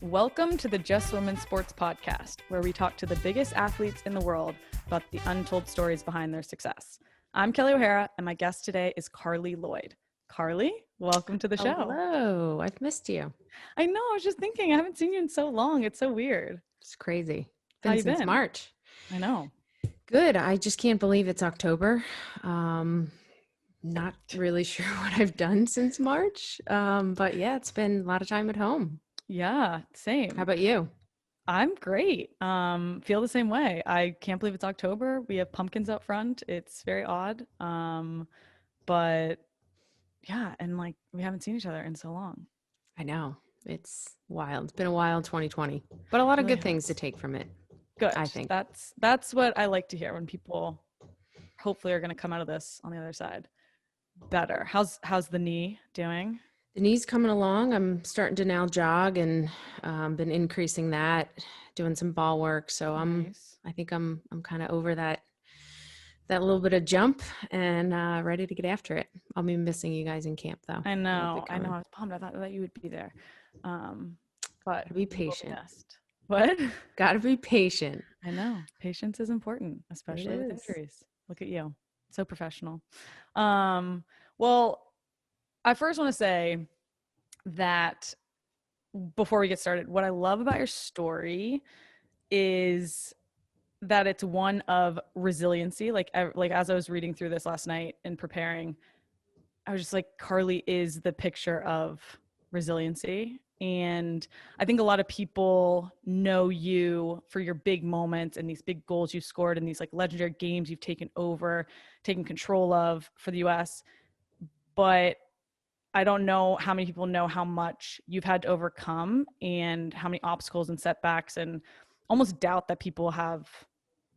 Welcome to the Just Women Sports Podcast, where we talk to the biggest athletes in the world about the untold stories behind their success. I'm Kelley O'Hara, and my guest today is Carli Lloyd. Carli, welcome to the show. Hello, I've missed you. I know, I was just thinking, I haven't seen you in so long. It's so weird. It's crazy. How you Since been? March. I know. Good. I just can't believe it's October. Not really sure what I've done since March. But yeah, it's been a lot of time at home. Yeah, same. How about you? I'm great. Feel the same way. I can't believe it's October. We have pumpkins out front. It's very odd. But yeah, and like we haven't seen each other in so long. I know. It's wild. It's been a wild 2020, but a lot of Really good things to has. take from it. Good. I think. That's what I like to hear when people hopefully are going to come out of this on the other side better. How's the knee doing? The knee's coming along. I'm starting to now jog and been increasing that, doing some ball work. So Nice. I think I'm kind of over that little bit of jump and ready to get after it. I'll be missing you guys in camp though. I know. I was bummed. I thought that you would be there. But Gotta be patient. What? Gotta be patient. I know. Patience is important, especially with is. injuries. Look at you. So professional. Well, I first want to say that before we get started, what I love about your story is that it's one of resiliency. Like as I was reading through this last night and preparing, I was just like, Carli is the picture of resiliency. And I think a lot of people know you for your big moments and these big goals you scored and these like legendary games you've taken control of for the US. But I don't know how many people know how much you've had to overcome and how many obstacles and setbacks and almost doubt that people have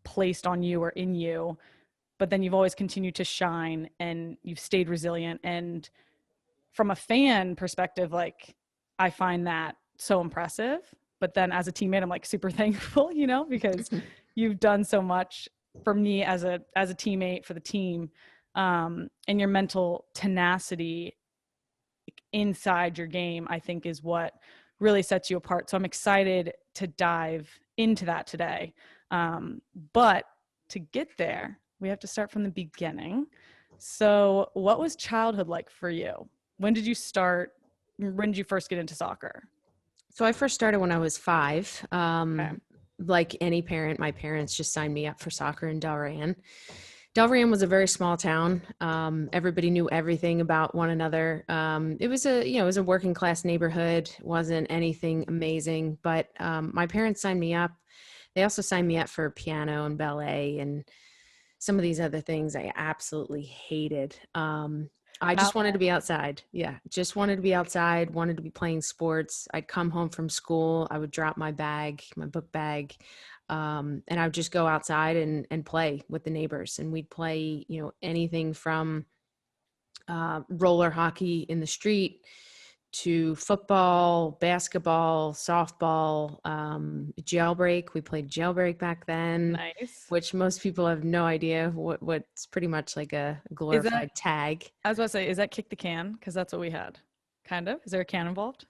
placed on you or in you. But then you've always continued to shine and you've stayed resilient. And from a fan perspective, like I find that so impressive. But then as a teammate, I'm like super thankful, because you've done so much for me as a teammate for the team. And your mental tenacity inside your game, I think, is what really sets you apart. So I'm excited to dive into that today. But to get there, we have to start from the beginning. So what was childhood like for you? When did you first get into soccer? So I first started when I was 5. Okay. Like any parent, my parents just signed me up for soccer in Delran. Delran was a very small town. Everybody knew everything about one another. It was a working class neighborhood. It wasn't anything amazing, but my parents signed me up. They also signed me up for piano and ballet and some of these other things I absolutely hated. I just wanted to be outside. Yeah, just wanted to be outside, wanted to be playing sports. I'd come home from school. I would drop my book bag, and I would just go outside and play with the neighbors. And we'd play, anything from roller hockey in the street to football, basketball, softball, jailbreak. We played jailbreak back then. Nice. Which most people have no idea what's pretty much like a glorified tag. I was about to say, is that kick the can? Because that's what we had. Kind of. Is there a can involved?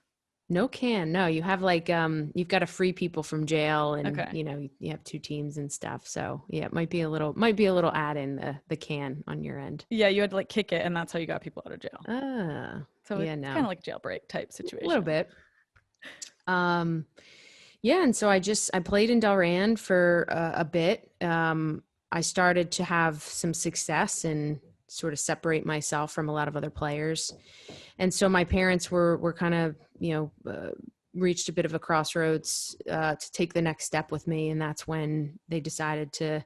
No can. No, you have like you've got to free people from jail, and Okay. you have 2 teams and stuff. So yeah, it might be a little add in the can on your end. Yeah, you had to like kick it, and that's how you got people out of jail. So yeah, it's no, kind of like a jailbreak type situation. A little bit. Yeah, and so I played in Delran for a bit. I started to have some success and sort of separate myself from a lot of other players. And so my parents were kind of, reached a bit of a crossroads to take the next step with me. And that's when they decided to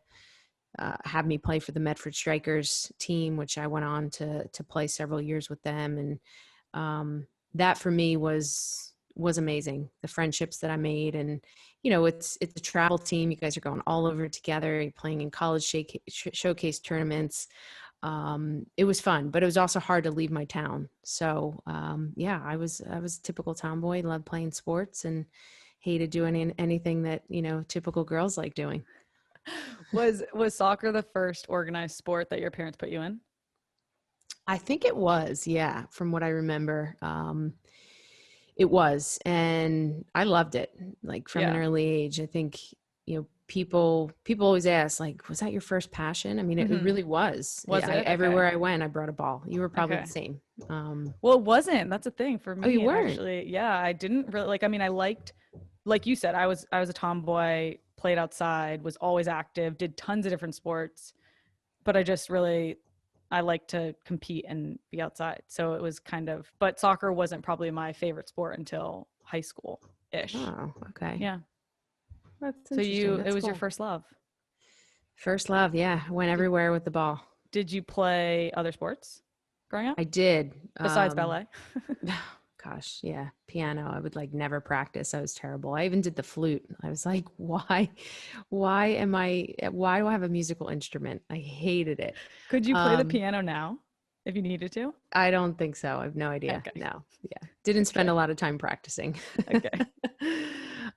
have me play for the Medford Strikers team, which I went on to play several years with them. And that for me was amazing. The friendships that I made, and it's a travel team. You guys are going all over together. You're playing in college showcase tournaments. It was fun, but it was also hard to leave my town. So I was a typical tomboy, loved playing sports and hated doing anything that typical girls like doing. Was soccer the first organized sport that your parents put you in? I think it was, yeah, from what I remember. It was, and I loved it. Like from an Yeah. early age, I think, people always ask, like, was that your first passion? I mean, it Mm-hmm. really was. Was it? Okay. Everywhere I went, I brought a ball. You were probably the Okay. same. Well, it wasn't. That's a thing for Oh, you me. It weren't. actually, yeah, I didn't really like. I mean, I liked, like you said, I was a tomboy, played outside, was always active, did tons of different sports, but I like to compete and be outside. So it was kind of, but soccer wasn't probably my favorite sport until high school ish. Oh, okay. Yeah. That's So interesting. it That's was your cool. first love. First love. Yeah. Went Did everywhere with the ball. did you play other sports growing up I did. besides ballet? Gosh, yeah. Piano. I would like never practice. I was terrible. I even did the flute. I was like, why do I have a musical instrument? I hated it. Could you play the Um, piano now if you needed to? I don't think so. I have no idea. Okay. No. Yeah. Didn't spend Okay. a lot of time practicing. Okay.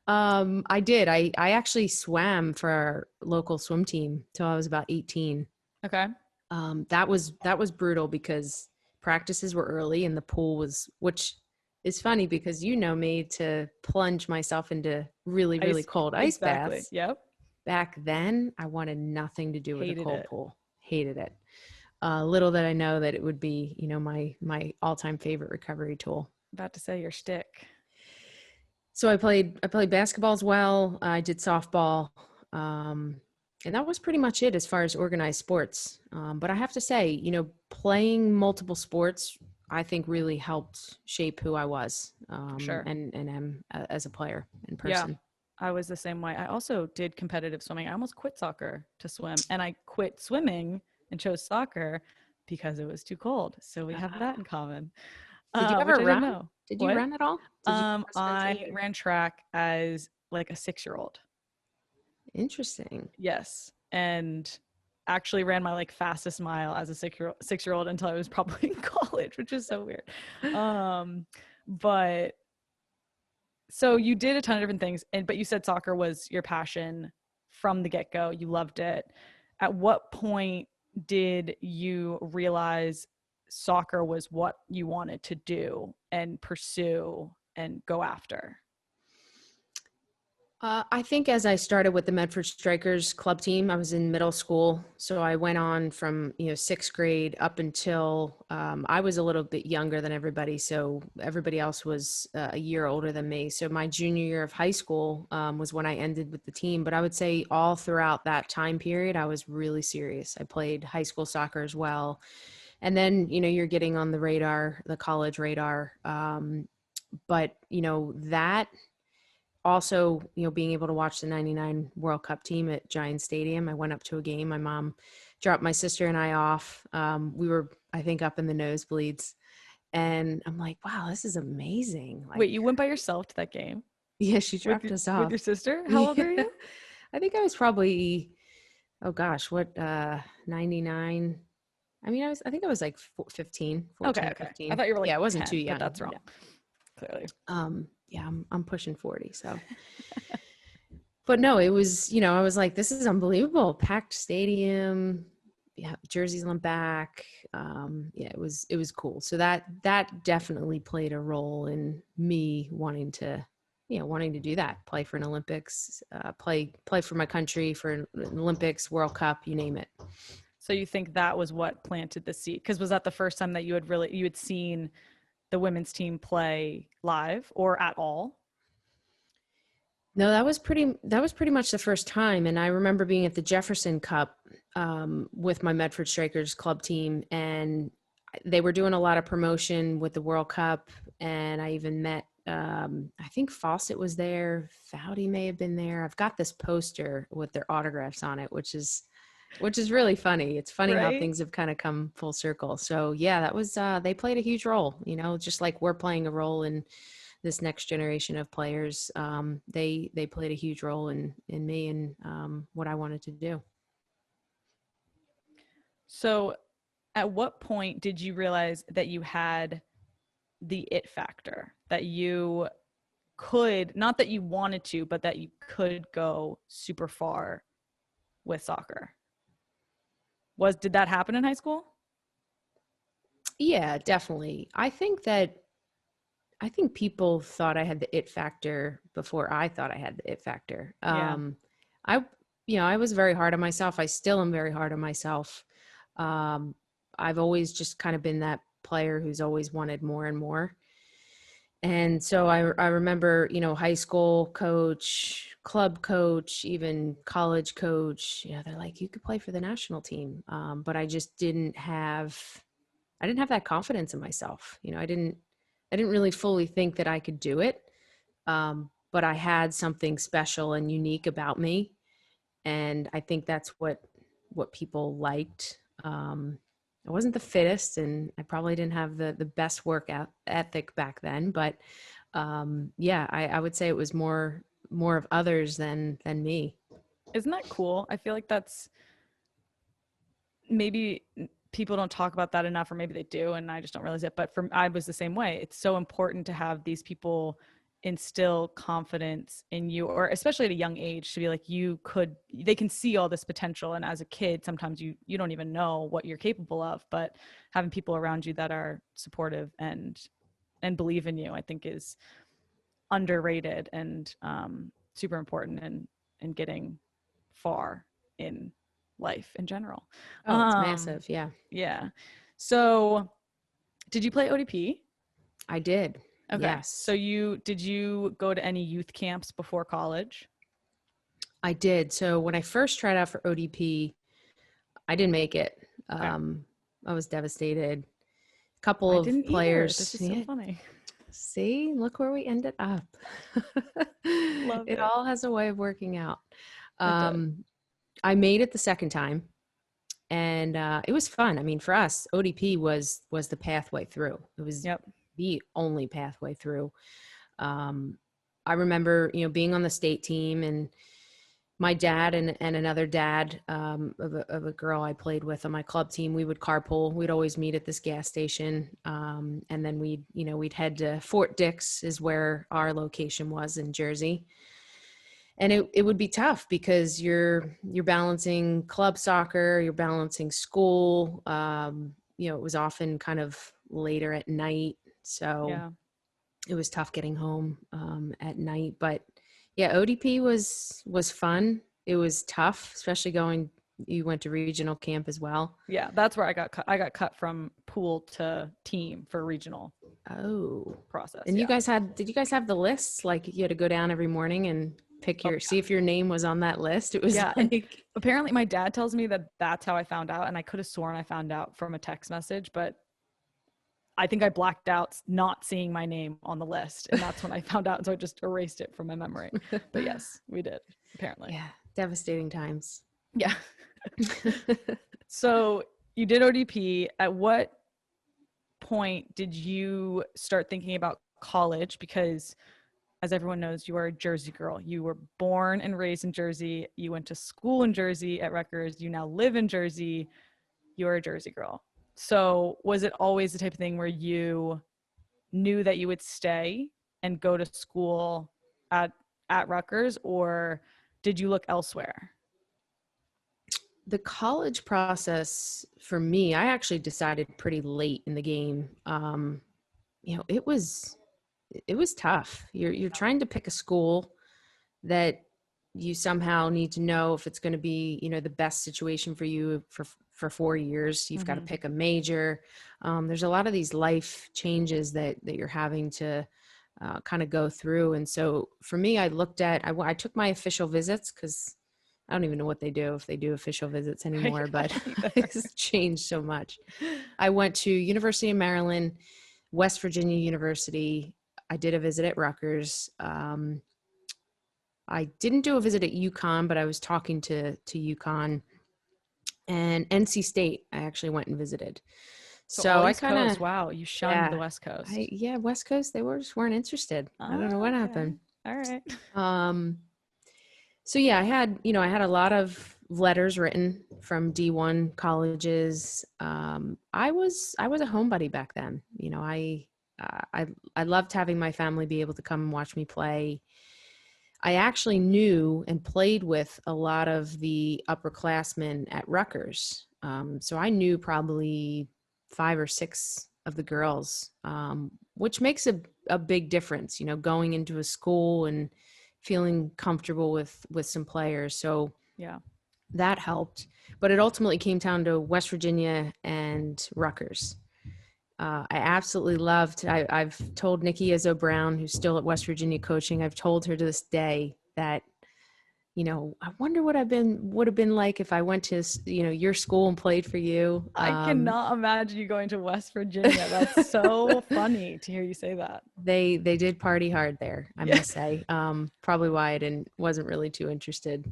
I did. I actually swam for our local swim team till I was about 18. Okay. That was brutal because practices were early and the pool was, which is funny because you know me to plunge myself into really, really Ice. cold ice Exactly. baths. Yep. Back then, I wanted nothing to do with a Hated cold it. pool. Hated it. Little did I know that it would be, my all-time favorite recovery tool. About to say your shtick. So I played basketball as well. I did softball. And that was pretty much it as far as organized sports. But I have to say, playing multiple sports, I think really helped shape who I was, Sure. and am as a player and Yeah. person. I was the same way. I also did competitive swimming. I almost quit soccer to swim, and I quit swimming and chose soccer because it was too cold. So we have that in common, Did you ever which I didn't run? know. Did you What? run at all? Did you cross country? I ran track as like a 6-year-old. Interesting. Yes, and actually ran my like fastest mile as a 6-year old until I was probably in college, which is so weird. But so you did a ton of different things, but you said soccer was your passion from the get-go. You loved it. At what point did you realize soccer was what you wanted to do and pursue and go after? I think as I started with the Medford Strikers club team, I was in middle school. So I went on from, sixth grade up until I was a little bit younger than everybody. So everybody else was a year older than me. So my junior year of high school was when I ended with the team. But I would say all throughout that time period, I was really serious. I played high school soccer as well. And then, you're getting on the radar, the college radar. But, that also, being able to watch the 99 World Cup team at Giant Stadium. I went up to a game. My mom dropped my sister and I off. We were, I think, up in the nosebleeds. And I'm like, wow, this is amazing. Like, Wait, you went by yourself to that game yeah, she with dropped us with off. your sister? How old Yeah. are you? I think I was probably, oh gosh, what, 99. I think I was like 15, Okay, 14, okay. I 15. thought you were Yeah, like I wasn't too 10, but young. that's wrong. Clearly. Yeah, I'm pushing 40. So, but no, it was, I was like, this is unbelievable. Packed stadium. Yeah. Jerseys on back. Yeah, it was cool. So that definitely played a role in me wanting to do that, play for an Olympics, play for my country for an Olympics, World Cup, you name it. So you think that was what planted the seed? Because was that the first time that you had seen the women's team play live or at all? No, that was pretty much the first time. And I remember being at the Jefferson Cup with my Medford Strikers club team, and they were doing a lot of promotion with the World Cup. And I even met, I think Fawcett was there, Foudy may have been there. I've got this poster with their autographs on it, which is really funny. It's funny how Right? things have kind of come full circle. So yeah, that was they played a huge role, just like we're playing a role in this next generation of players. They played a huge role in me and what I wanted to do. So at what point did you realize that you had the it factor, that you could, not that you wanted to, but that you could go super far with soccer? Did that happen in high school? Yeah, definitely. I think that I think people thought I had the it factor before I thought I had the it factor. Yeah. I, I was very hard on myself. I still am very hard on myself. Um, I've always just kind of been that player who's always wanted more and more. And so I remember, high school coach, club coach, even college coach, they're like, you could play for the national team. But I just I didn't have that confidence in myself. I didn't really fully think that I could do it. But I had something special and unique about me. And I think that's what people liked. I wasn't the fittest, and I probably didn't have the best work ethic back then, but yeah, I would say it was more of others than me. Isn't that cool? I feel like that's maybe people don't talk about that enough, or maybe they do and I just don't realize it. But I was the same way. It's so important to have these people instill confidence in you, or especially at a young age, to be like, they can see all this potential. And as a kid, sometimes you don't even know what you're capable of, but having people around you that are supportive and believe in you, I think is underrated and super important in getting far in life in general. Oh, it's massive. Yeah. Yeah. So did you play ODP? I did. Okay. Yes. So did you go to any youth camps before college? I did. So when I first tried out for ODP, I didn't make it. Okay. I was devastated. A couple I of didn't players. Either. This is so funny. See, look where we ended up. Love it. It all has a way of working out. It does. I made it the second time, and it was fun. I mean, for us, ODP was the pathway through. It was the only pathway through. I remember, being on the state team, and my dad and another dad of a girl I played with on my club team, we would carpool. We'd always meet at this gas station. And then we'd head to Fort Dix is where our location was in Jersey. And it would be tough because you're balancing club soccer, you're balancing school. It was often kind of later at night. So it was tough getting home at night, but yeah, ODP was fun. It was tough, especially you went to regional camp as well. Yeah, that's where I got cut. I got cut from pool to team for regional. Process. And did you guys have the lists? Like you had to go down every morning and see if your name was on that list. It was and apparently my dad tells me that that's how I found out. And I could have sworn I found out from a text message, but I think I blacked out not seeing my name on the list. And that's when I found out. So I just erased it from my memory. But yes, we did, apparently. Yeah. Devastating times. Yeah. So you did ODP. At what point did you start thinking about college? Because as everyone knows, you are a Jersey girl. You were born and raised in Jersey. You went to school in Jersey at Rutgers. You now live in Jersey. You're a Jersey girl. So was it always the type of thing where you knew that you would stay and go to school at Rutgers, or did you look elsewhere? The college process for me, I actually decided pretty late in the game. It was tough. You're trying to pick a school that you somehow need to know if it's going to be, the best situation for you for 4 years. You've got to pick a major. There's a lot of these life changes that you're having to kind of go through. And so for me, I took my official visits, because I don't even know what they do, if they do official visits anymore, but it's changed so much. I went to University of Maryland, West Virginia University. I did a visit at Rutgers. I didn't do a visit at UConn, but I was talking to UConn, and NC State. I actually went and visited. So I kind of, wow, you shunned the West Coast. West Coast. They just weren't interested. I don't know what happened. All right. So yeah, I had a lot of letters written from D1 colleges. I was a homebody back then. I loved having my family be able to come and watch me play. I actually knew and played with a lot of the upperclassmen at Rutgers. So I knew probably 5 or 6 of the girls which makes a big difference, you know, going into a school and feeling comfortable with some players. So Yeah. that helped. But it ultimately came down to West Virginia and Rutgers. I absolutely loved, I've told Nikki Izzo Brown, who's still at West Virginia coaching, I've told her to this day that, you know, I wonder what would have been like if I went to, you know, your school and played for you. I cannot imagine you going to West Virginia. That's so funny to hear you say that. They did party hard there, I Yeah. must say. Probably why I wasn't really too interested.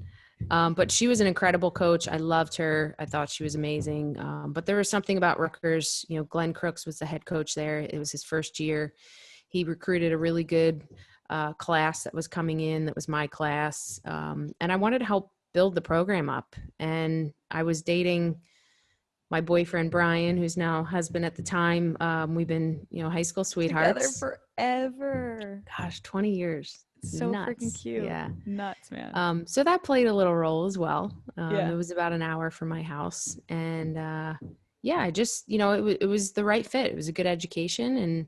But she was an incredible coach. I loved her. I thought she was amazing. But there was something about Rutgers. You know, Glenn Crooks was the head coach there. It was his first year. He recruited a really good class that was coming in. That was my class. And I wanted to help build the program up. And I was dating my boyfriend, Brian, who's now husband at the time. We've been, you know, high school sweethearts. Together forever. Gosh, 20 years. So Nuts. freaking cute. Yeah. Nuts, man. So that played a little role as well. Yeah. It was about an hour from my house. And yeah, I just, you know, it was the right fit. It was a good education, and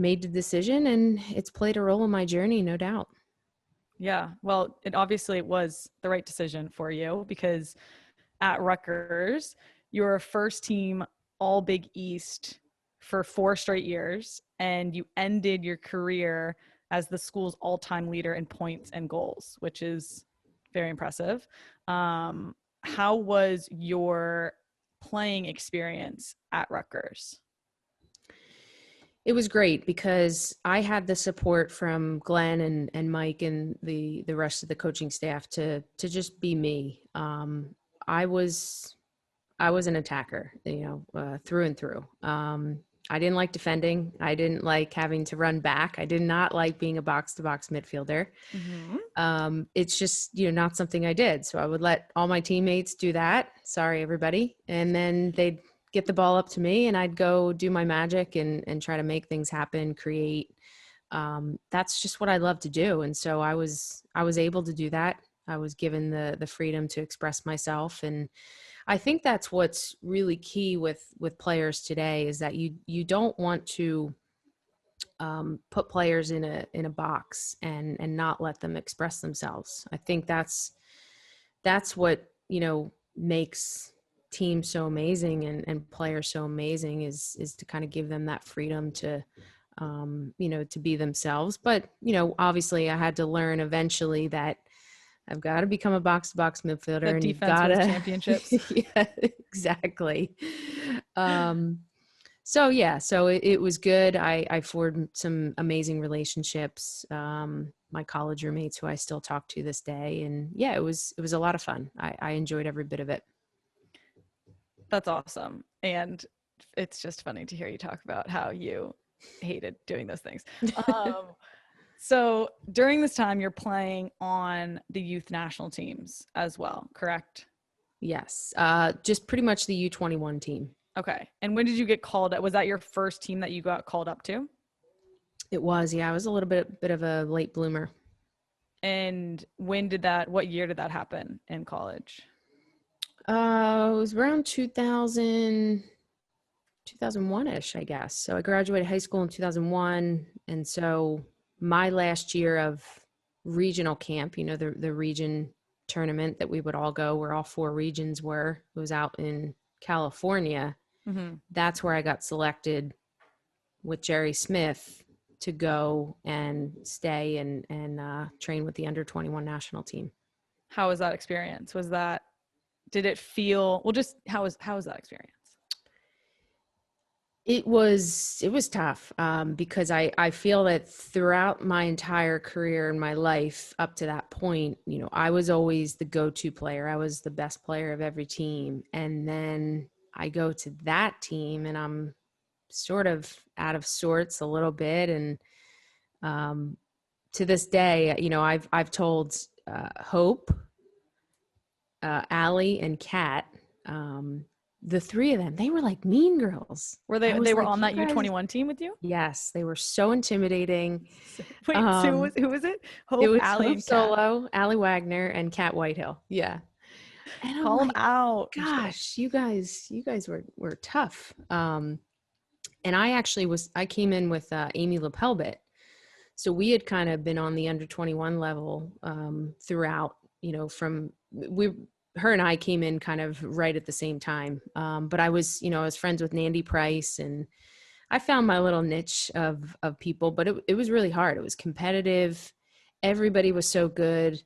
made the decision, and it's played a role in my journey, no doubt. Yeah. Well, it obviously was the right decision for you, because at Rutgers, you were a first team All Big East for 4 straight years, and you ended your career as the school's all-time leader in points and goals, which is very impressive. How was your playing experience at Rutgers? It was great because I had the support from Glenn and Mike and the rest of the coaching staff to just be me. I was an attacker, you know, through and through. I didn't like defending. I didn't like having to run back. I did not like being a box-to-box midfielder. Mm-hmm. It's just, you know, not something I did. So I would let all my teammates do that. Sorry, everybody. And then they'd get the ball up to me, and I'd go do my magic and try to make things happen, create. That's just what I love to do. And so I was able to do that. I was given the freedom to express myself. And I think that's what's really key with players today, is that you don't want to put players in a box and not let them express themselves. I think that's what, you know, makes teams so amazing and players so amazing, is to kind of give them that freedom to, you know, to be themselves. But, you know, obviously I had to learn eventually that I've got to become a box-to-box midfielder, The and you've defense got wins to championships. Yeah, exactly. So yeah, so it was good. I formed some amazing relationships. My college roommates, who I still talk to this day, and yeah, it was a lot of fun. I enjoyed every bit of it. That's awesome. And it's just funny to hear you talk about how you hated doing those things. So during this time, you're playing on the youth national teams as well, correct? Yes, just pretty much the U21 team. Okay. And when did you get called up? Was that your first team that you got called up to? It was, yeah. I was a little bit of a late bloomer. And what year did that happen in college? It was around 2001-ish, I guess. So I graduated high school in 2001. And so my last year of regional camp, you know, the region tournament that we would all go, where all 4 regions were, it was out in California. Mm-hmm. That's where I got selected with Jerry Smith to go and stay and train with the under 21 national team. How was that experience? Did it feel, well, just how was that experience? It was tough, because I feel that throughout my entire career and my life up to that point, you know, I was always the go-to player. I was the best player of every team. And then I go to that team and I'm sort of out of sorts a little bit. And to this day, you know, I've told Hope, Allie, and Kat, the 3 of them, they were like mean girls. Were they were like, on that guys, U21 team with you? yes, they were so intimidating. Wait, so who was it? Hope, It was Allie, Hope and Kat. Solo, Allie Wagner, and Kat Whitehill. Yeah. And I'm Call them like, out. gosh, you guys were tough. And I came in with Amy Lepelbit. So we had kind of been on the under 21 level throughout, her and I came in kind of right at the same time. But I was friends with Nandy Price, and I found my little niche of people, but it was really hard. It was competitive. Everybody was so good.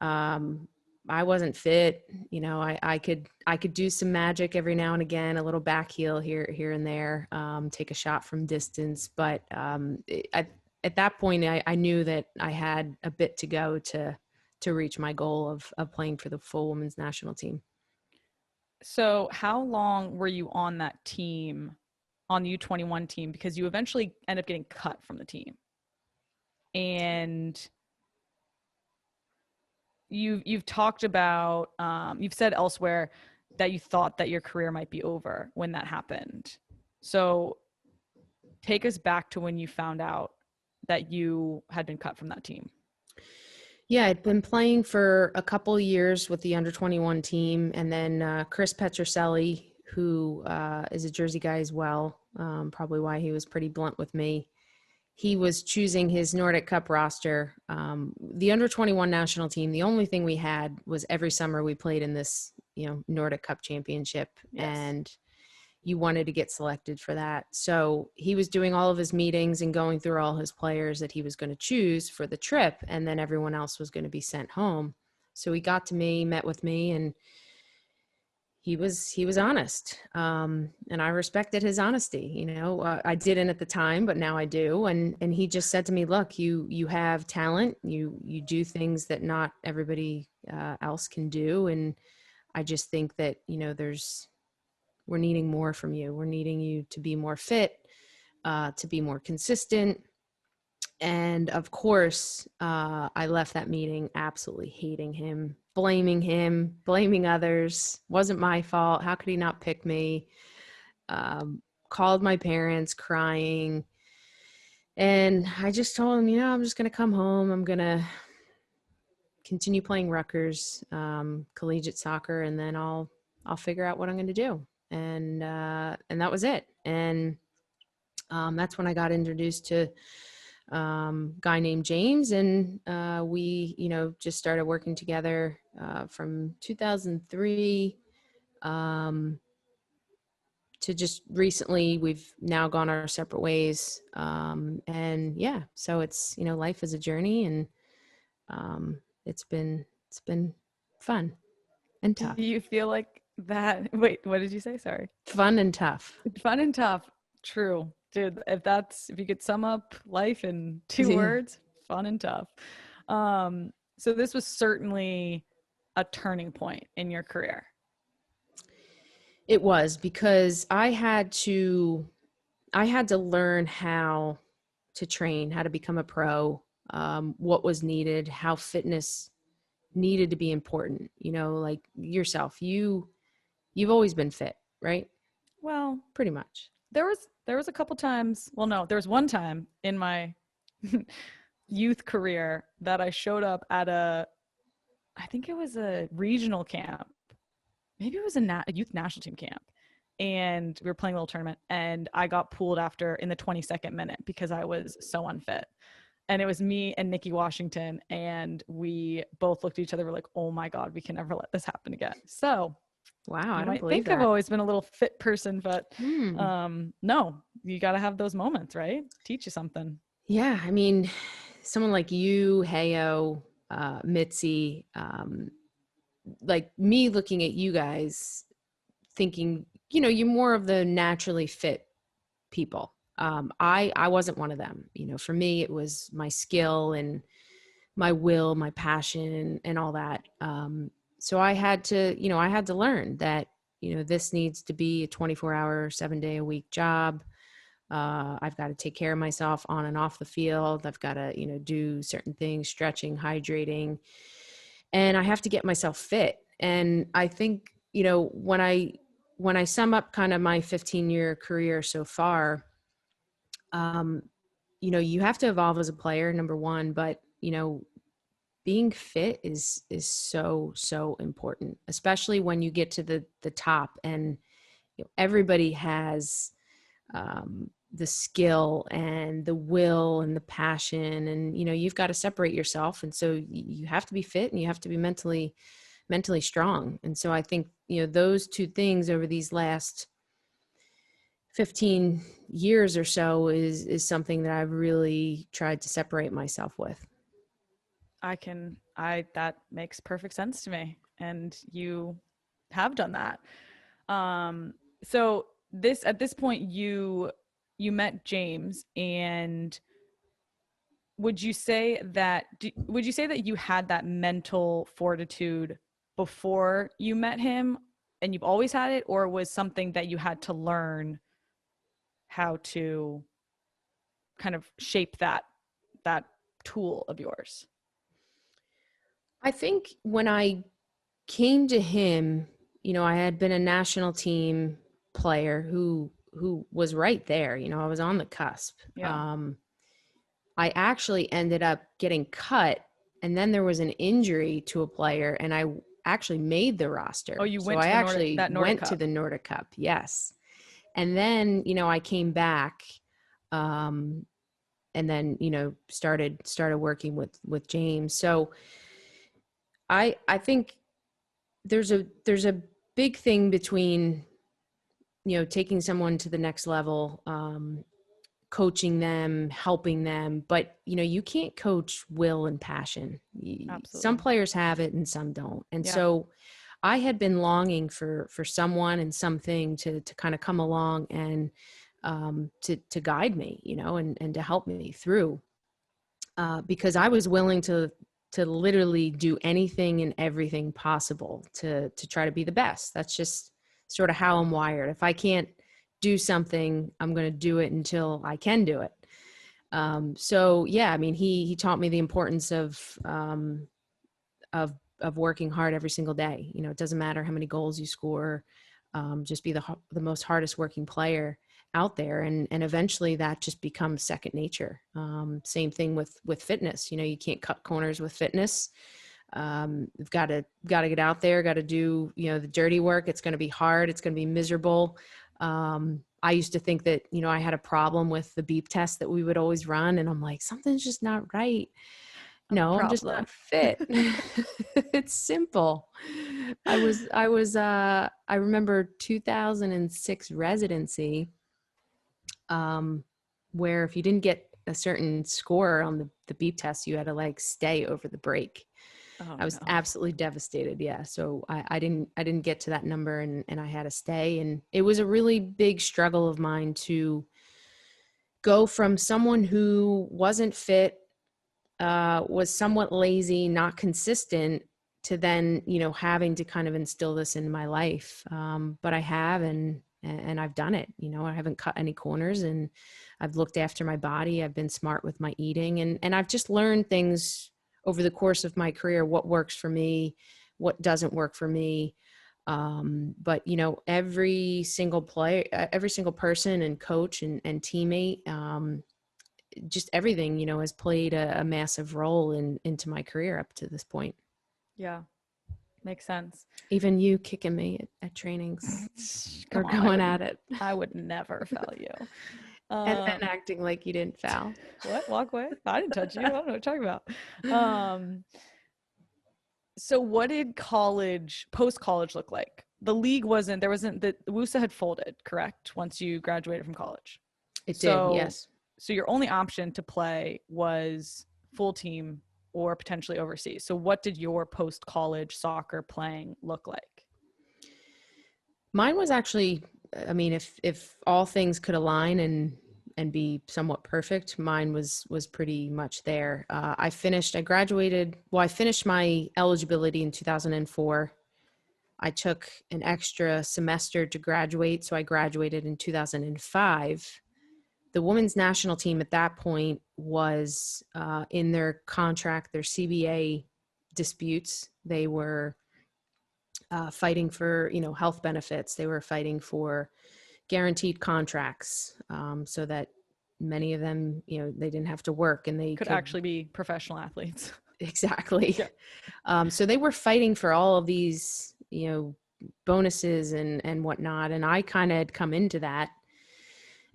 I wasn't fit. I could do some magic every now and again, a little back heel here and there, take a shot from distance. But at that point, I knew that I had a bit to go to reach my goal of playing for the full women's national team. So how long were you on that team, on the U21 team? Because you eventually end up getting cut from the team. And you've talked about, you've said elsewhere that you thought that your career might be over when that happened. So take us back to when you found out that you had been cut from that team. Yeah, I'd been playing for a couple of years with the under 21 team, and then Chris Petroselli, who is a Jersey guy as well, probably why he was pretty blunt with me. He was choosing his Nordic Cup roster. The under 21 national team, the only thing we had was every summer we played in this, Nordic Cup championship. Yes. And you wanted to get selected for that. So he was doing all of his meetings and going through all his players that he was going to choose for the trip. And then everyone else was going to be sent home. So he got to me, met with me, and he was honest. And I respected his honesty. I didn't at the time, but now I do. And he just said to me, look, you have talent, you do things that not everybody else can do. And I just think that, we're needing more from you. We're needing you to be more fit, to be more consistent. And of course, I left that meeting absolutely hating him, blaming others. Wasn't my fault. How could he not pick me? Called my parents crying. And I just told him, I'm just going to come home. I'm going to continue playing Rutgers, collegiate soccer, and then I'll figure out what I'm going to do. And that was it. And that's when I got introduced to guy named James, and we just started working together from 2003 to just recently. We've now gone our separate ways, and yeah, so it's life is a journey, and it's been fun and tough. Do you feel like that? Wait, what did you say? Sorry. Fun and tough. Fun and tough. True. Dude, if you could sum up life in two words, fun and tough. So this was certainly a turning point in your career. It was, because I had to learn how to train, how to become a pro, what was needed, how fitness needed to be important. Like yourself, you've always been fit, right? Well, pretty much. There was a couple times. Well, no, there was one time in my youth career that I showed up at I think it was a regional camp. Maybe it was a youth national team camp. And we were playing a little tournament, and I got pulled after in the 22nd minute because I was so unfit. And it was me and Nikki Washington, and we both looked at each other. We're like, oh my God, we can never let this happen again. So wow, I might think I've always been a little fit person, but no, you got to have those moments, right? Teach you something. Yeah, I mean, someone like you, Heyo, Mitzi, like me looking at you guys thinking, you're more of the naturally fit people. I wasn't one of them. For me, it was my skill and my will, my passion, and all that. So I had to learn that, this needs to be a 24-hour, 7-day-a-week job. I've got to take care of myself on and off the field. I've got to, do certain things, stretching, hydrating, and I have to get myself fit. And I think, when I sum up kind of my 15-year career so far, you have to evolve as a player, number one, but, being fit is so important, especially when you get to the top, and everybody has the skill and the will and the passion, and you've got to separate yourself, and so you have to be fit and you have to be mentally strong. And so I think those two things over these last 15 years or so is something that I've really tried to separate myself with. That makes perfect sense to me, and you have done that. So at this point you met James, and would you say that you had that mental fortitude before you met him and you've always had it, or was something that you had to learn how to kind of shape that tool of yours? I think when I came to him, I had been a national team player who was right there. I was on the cusp. Yeah. I actually ended up getting cut, and then there was an injury to a player, and I actually made the roster. Oh, you so went to I the actually Nordic went Cup. to the Nordic Cup. Yes. And then, I came back, and then, started working with James. So I think there's a big thing between, taking someone to the next level, coaching them, helping them, but you can't coach will and passion. Absolutely. Some players have it and some don't. And Yeah. so I had been longing for someone and something to kind of come along and to guide me, and to help me through, because I was willing to literally do anything and everything possible to try to be the best. That's just sort of how I'm wired. If I can't do something, I'm going to do it until I can do it. So yeah, I mean, he taught me the importance of working hard every single day. It doesn't matter how many goals you score, just be the most hardest working player out there. And eventually that just becomes second nature. Same thing with fitness. You can't cut corners with fitness. You've got to get out there, got to do, the dirty work. It's going to be hard. It's going to be miserable. I used to think that, I had a problem with the beep test that we would always run. And I'm like, something's just not right. No, I'm just not fit. It's simple. I remember 2006 residency, where if you didn't get a certain score on the beep test, you had to stay over the break. Oh, I was absolutely devastated. Yeah. So I didn't get to that number, and I had to stay. And it was a really big struggle of mine to go from someone who wasn't fit, was somewhat lazy, not consistent, to then, having to kind of instill this in my life. But I have, and I've done it. I haven't cut any corners, and I've looked after my body. I've been smart with my eating, and I've just learned things over the course of my career, what works for me, what doesn't work for me. But every single player, every single person and coach and teammate, just everything, has played a massive role into my career up to this point. Yeah. Makes sense. Even you kicking me at trainings or going at it. I would never foul you. And acting like you didn't foul. What? Walk away? I didn't touch you. I don't know what you're talking about. So what did post-college look like? The league the WUSA had folded, correct? Once you graduated from college. It did, yes. So your only option to play was full team or potentially overseas. So what did your post-college soccer playing look like? Mine was actually, I mean, if all things could align and be somewhat perfect, mine was pretty much there. I finished my eligibility in 2004. I took an extra semester to graduate, so I graduated in 2005. The women's national team at that point was in their contract, their CBA disputes. They were fighting for, health benefits. They were fighting for guaranteed contracts, so that many of them, they didn't have to work and they could actually be professional athletes. Exactly. Yeah. So they were fighting for all of these, bonuses and whatnot. And I kind of had come into that.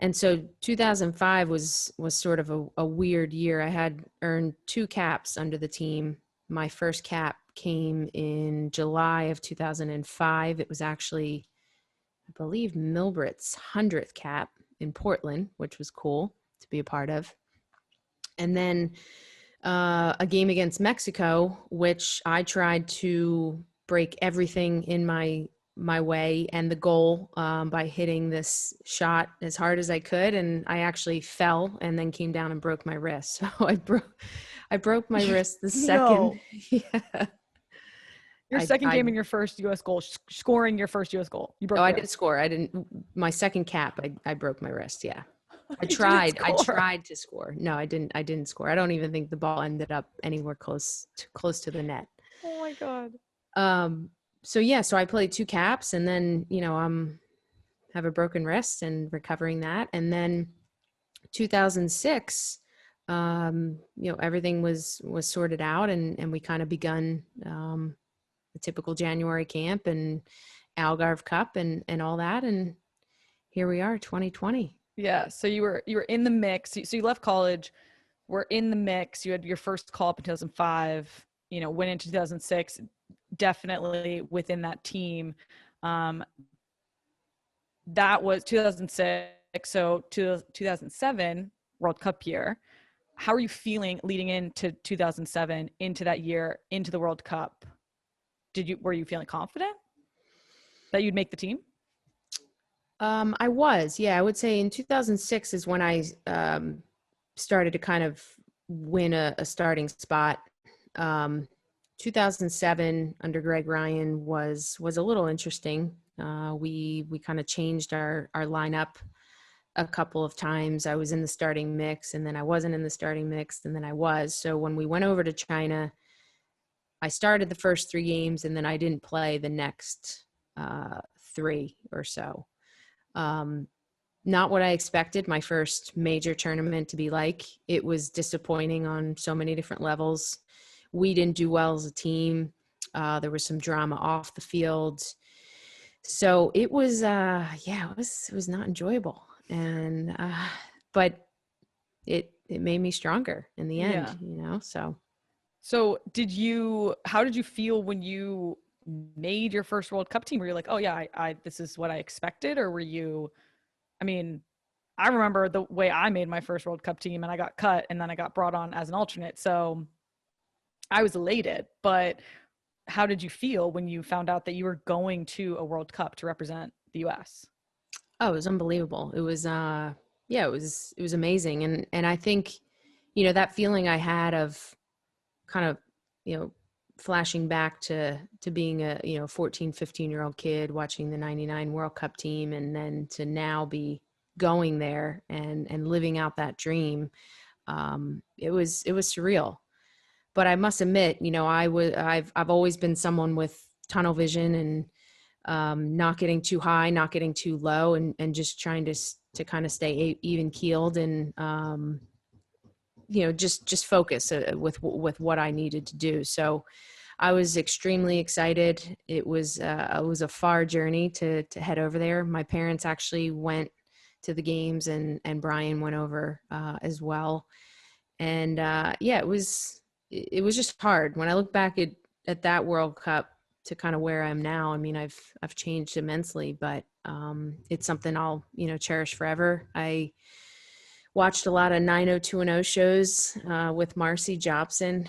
And so 2005 was sort of a weird year. I had earned 2 caps under the team. My first cap came in July of 2005. It was actually, I believe, Milbritt's 100th cap in Portland, which was cool to be a part of. And then a game against Mexico, which I tried to break everything in my way and the goal by hitting this shot as hard as I could, and I actually fell and then came down and broke my wrist. So I broke my wrist the second. No. Yeah. Your second game in your first U.S. goal, scoring your first U.S. goal. You broke. Oh, I didn't score. I didn't. My second cap, I broke my wrist. Yeah. I You didn't tried. I score. tried to score. No, I didn't. I didn't score. I don't even think the ball ended up anywhere close to the net. Oh my God. So yeah, so I played 2 caps, and then have a broken wrist and recovering that, and then 2006, everything was sorted out, and we kind of begun the typical January camp and Algarve Cup and all that, and here we are, 2020. Yeah. So you were in the mix. So you left college, were in the mix. You had your first call up in 2005. Went into 2006. Definitely within that team. That was 2006. So 2007 World Cup year. How are you feeling leading into 2007, into that year, into the World Cup? Were you feeling confident that you'd make the team? I was, yeah, I would say in 2006 is when I started to kind of win a starting spot. 2007 under Greg Ryan was a little interesting. We kind of changed our lineup a couple of times. I was in the starting mix, and then I wasn't in the starting mix, and then I was. So when we went over to China, I started the first 3 games, and then I didn't play the next 3 or so. Not what I expected my first major tournament to be like. It was disappointing on so many different levels. We didn't do well as a team. There was some drama off the field. So it was, it was not enjoyable. And, but it made me stronger in the end, so. So how did you feel when you made your first World Cup team? Were you like, oh yeah, I this is what I expected? Or were you, I remember the way I made my first World Cup team, and I got cut, and then I got brought on as an alternate. So I was elated, but how did you feel when you found out that you were going to a World Cup to represent the US? Oh, it was unbelievable. It was, it was amazing. And I think, that feeling I had of kind of, flashing back to being a, 14, 15-year-old kid watching the 99 World Cup team, and then to now be going there and living out that dream. It was surreal. But I must admit, I've always been someone with tunnel vision and not getting too high, not getting too low, and just trying to kind of stay even keeled and just focus with what I needed to do. So I was extremely excited. It was a far journey to head over there. My parents actually went to the games, and Brian went over as well. And it was just hard. When I look back at that World Cup to kind of where I'm now, I've changed immensely, but it's something I'll, cherish forever. I watched a lot of 90210 shows with Marcy Jobson,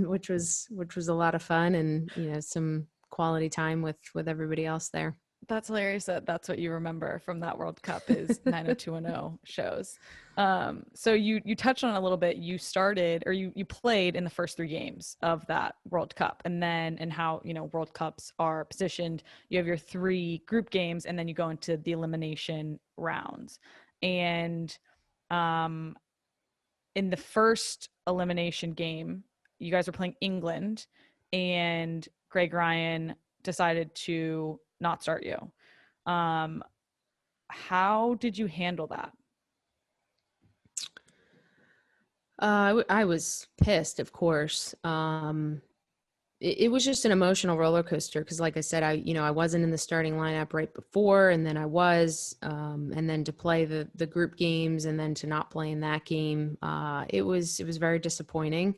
which was a lot of fun, and some quality time with everybody else there. That's hilarious that that's what you remember from that World Cup is 90210 shows. So you touched on it a little bit. You started, or you played in the first 3 games of that World Cup, and how World Cups are positioned. You have your 3 group games, and then you go into the elimination rounds. And in the first elimination game, you guys were playing England, and Greg Ryan decided to not start you. How did you handle that? I was pissed, of course. it was just an emotional roller coaster. Because like I said, I wasn't in the starting lineup right before, and then I was, and then to play the group games and then to not play in that game, it was very disappointing.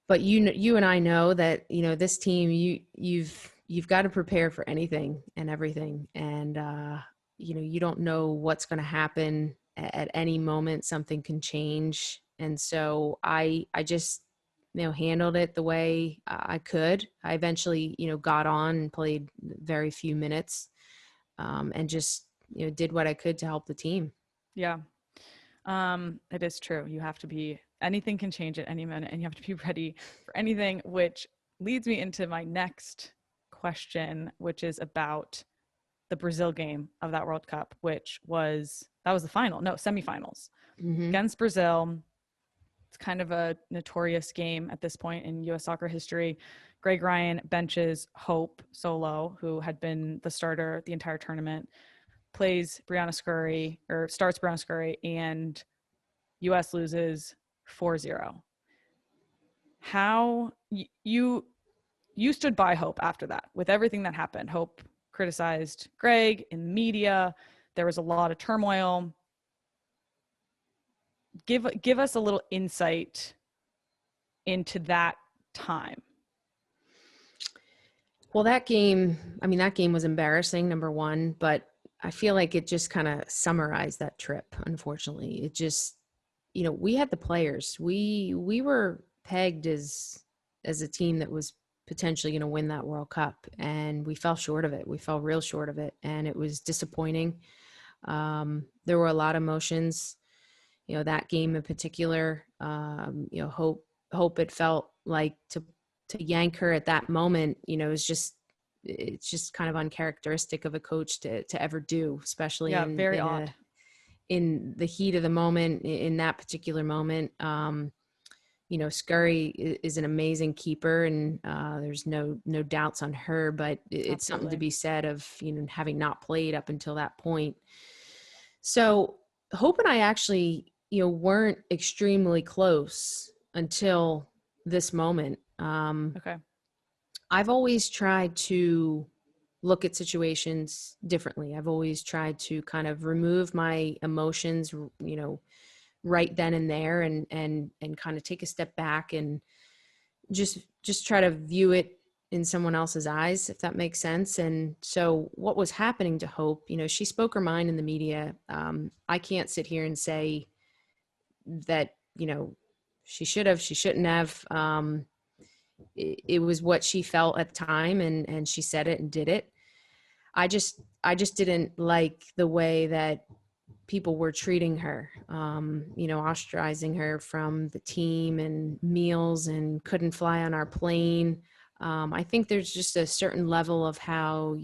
But you and I know that, this team, you've got to prepare for anything and everything. And, you don't know what's going to happen at any moment. Something can change. And so I just, handled it the way I could. I eventually, got on and played very few minutes, and just, did what I could to help the team. Yeah. It is true. You have to be, anything can change at any minute, and you have to be ready for anything, which leads me into my next question, which is about the Brazil game of that World Cup, that was the semifinals Mm-hmm. against Brazil. It's kind of a notorious game at this point in US soccer history. Greg Ryan benches Hope Solo, who had been the starter the entire tournament, starts Brianna Scurry, and US loses 4-0. How you stood by Hope after that with everything that happened. Hope criticized Greg in the media. There was a lot of turmoil. Give us a little insight into that time. Well, that game was embarrassing, number one, but I feel like it just kind of summarized that trip. Unfortunately, it just, we had the players. We were pegged as a team that was potentially going to win that World Cup, and we fell short of it. We fell real short of it, and it was disappointing. There were a lot of emotions, that game in particular. Hope it felt like to yank her at that moment, it's just kind of uncharacteristic of a coach to ever do, especially Very odd. In the heat of the moment, in that particular moment. Scurry is an amazing keeper, and there's no doubts on her, but it's something to be said of, having not played up until that point. So Hope and I actually, weren't extremely close until this moment. Okay. I've always tried to look at situations differently. I've always tried to kind of remove my emotions, right then and there, and kind of take a step back and just try to view it in someone else's eyes, if that makes sense. And so what was happening to Hope, she spoke her mind in the media. I can't sit here and say that, she shouldn't have. It was what she felt at the time, and she said it and did it. I just didn't like the way that people were treating her, ostracizing her from the team and meals, and couldn't fly on our plane. I think there's just a certain level of how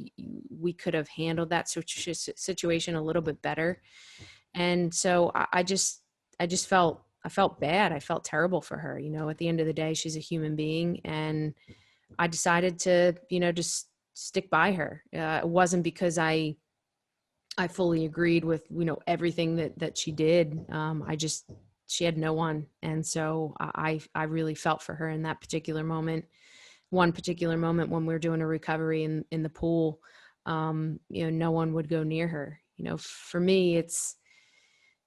we could have handled that situation a little bit better. And so I felt bad. I felt terrible for her. At the end of the day, she's a human being, and I decided to, just stick by her. It wasn't because I fully agreed with, everything that she did. She had no one. And so I really felt for her in that particular moment. One particular moment when we were doing a recovery in the pool, no one would go near her. For me,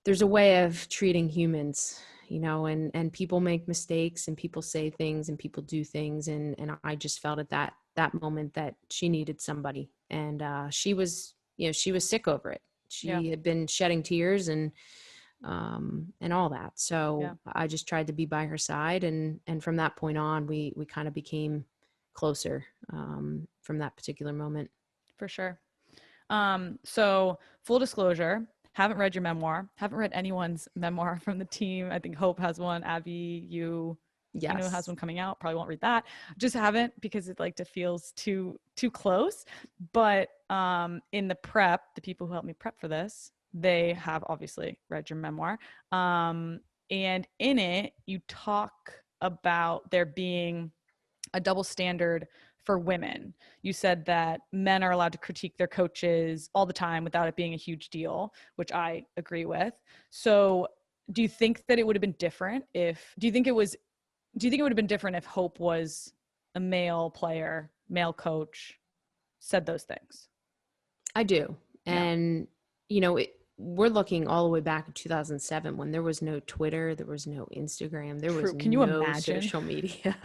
there's a way of treating humans, and people make mistakes, and people say things, and people do things. And I just felt at that moment that she needed somebody. And she was sick over it. She had been shedding tears and all that. So I just tried to be by her side. And from that point on, we kind of became closer, from that particular moment. For sure. So full disclosure, haven't read your memoir, haven't read anyone's memoir from the team. I think Hope has one, Abby, Tino has one coming out. Probably won't read that. Just haven't, because it feels too close. But in the prep, the people who helped me prep for this, they have obviously read your memoir. And in it, you talk about there being a double standard for women. You said that men are allowed to critique their coaches all the time without it being a huge deal, which I agree with. So do you think that it would have been different if Hope was a male player, male coach said those things? I do. Yeah. And, we're looking all the way back in 2007 when there was no Twitter, there was no Instagram, there was True. Can you no imagine? social media.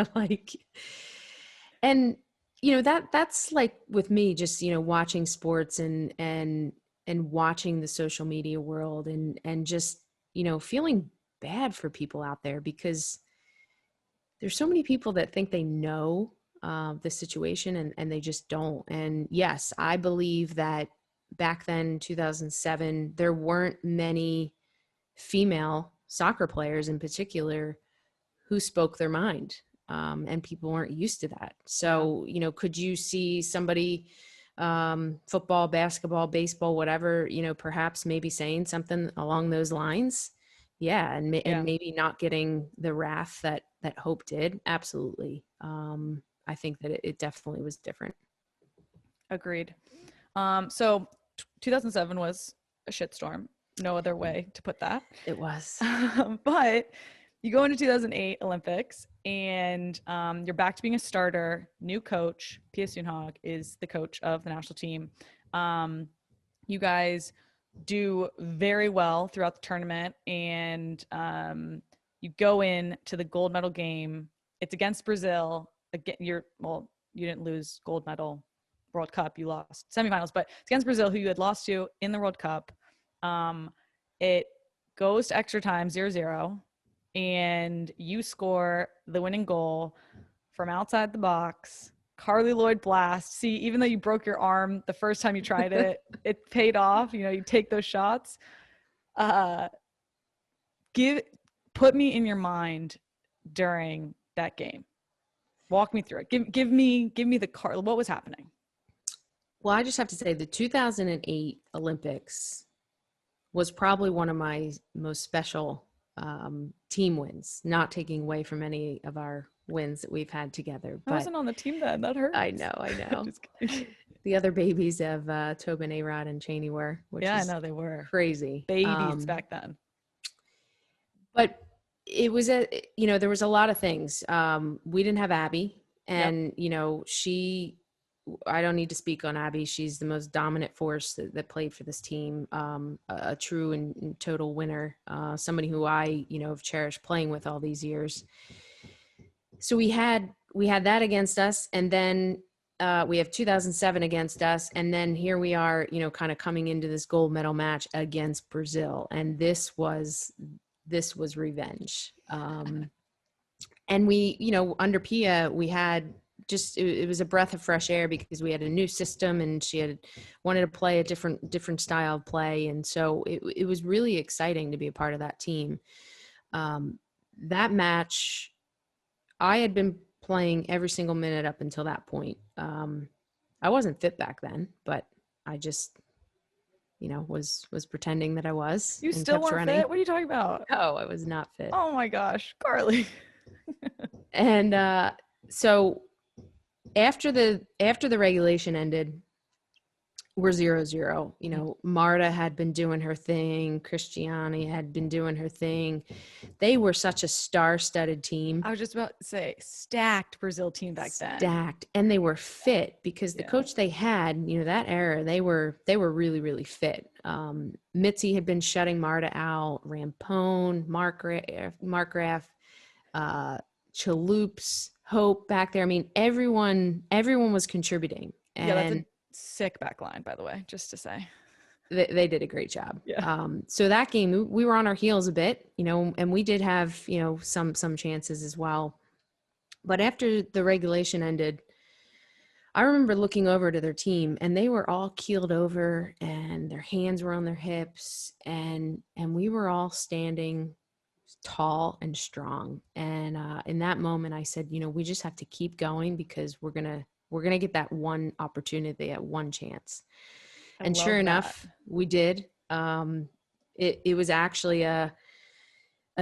And, that's like with me, just, watching sports and watching the social media world and just, feeling bad for people out there because there's so many people that think they know the situation and they just don't. And yes, I believe that back then, 2007, there weren't many female soccer players in particular who spoke their mind. And people weren't used to that. So, could you see somebody, football, basketball, baseball, whatever, perhaps maybe saying something along those lines? Yeah. And maybe not getting the wrath that Hope did. Absolutely. I think that it definitely was different. Agreed. So 2007 was a shitstorm. No other way to put that. It was. But you go into 2008 Olympics and you're back to being a starter. New coach, Pia Sundhage, is the coach of the national team. You guys do very well throughout the tournament, and you go in to the gold medal game. It's against Brazil. Again, you didn't lose gold medal World Cup. You lost semifinals, but it's against Brazil, who you had lost to in the World Cup. It goes to extra time, 0-0, and you score the winning goal from outside the box. Carli Lloyd blast. See, even though you broke your arm the first time you tried it, it paid off. You take those shots. Put me in your mind during that game. Walk me through it. Give me the card. What was happening? Well, I just have to say the 2008 Olympics was probably one of my most special team wins, not taking away from any of our wins that we've had together. But I wasn't on the team then. That hurts. I know. Just kidding. The other babies of Tobin, A-Rod, and Cheney were, which I know they were crazy babies back then. But it was there was a lot of things. We didn't have Abby, and I don't need to speak on Abby. She's the most dominant force that played for this team. A true and total winner. Somebody who I, have cherished playing with all these years. So we had that against us, and then we have 2007 against us, and then here we are, kind of coming into this gold medal match against Brazil, and this was revenge. And we, under Pia, we had it was a breath of fresh air because we had a new system, and she had wanted to play a different style of play, and so it was really exciting to be a part of that team. That match, I had been playing every single minute up until that point. I wasn't fit back then, but I just, was pretending that I was. You still weren't fit? What are you talking about? Oh, I was not fit. Oh my gosh, Carli. And so after the regulation ended, we're 0-0. Marta had been doing her thing. Christiane had been doing her thing. They were such a star-studded team. I was just about to say, stacked Brazil team back then. Stacked. And they were fit because the coach they had, that era, they were really, really fit. Mitzi had been shutting Marta out. Rampone, Markgraf, Chaloops, Hope back there. I mean, everyone was contributing. And that's a sick back line, by the way, just to say. They did a great job. Yeah. So that game, we were on our heels a bit, and we did have, some chances as well. But after the regulation ended, I remember looking over to their team, and they were all keeled over, and their hands were on their hips, and we were all standing tall and strong. And in that moment, I said, we just have to keep going because we're gonna get that one opportunity, that one chance. And sure enough, we did. It was actually a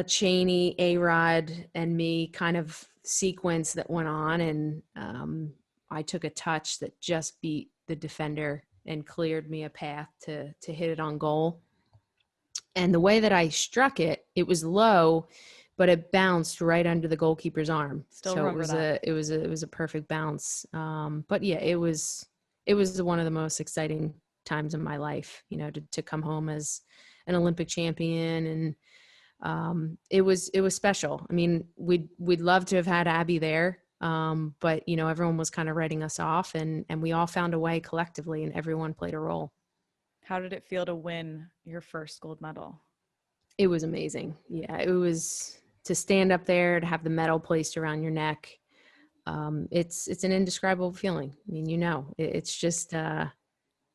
Cheney, A-Rod, and me kind of sequence that went on, and I took a touch that just beat the defender and cleared me a path to hit it on goal. And the way that I struck it, it was low but it bounced right under the goalkeeper's arm. Still So remember that. it was a perfect bounce. But yeah, it was one of the most exciting times of my life, you know, to come home as an Olympic champion. And it was special. I mean, we'd love to have had Abby there. But you know, everyone was kind of writing us off, and we all found a way collectively, and everyone played a role. How did it feel to win your first gold medal? It was amazing. Yeah, it was, to stand up there, to have the medal placed around your neck. It's an indescribable feeling. I mean, you know, it's just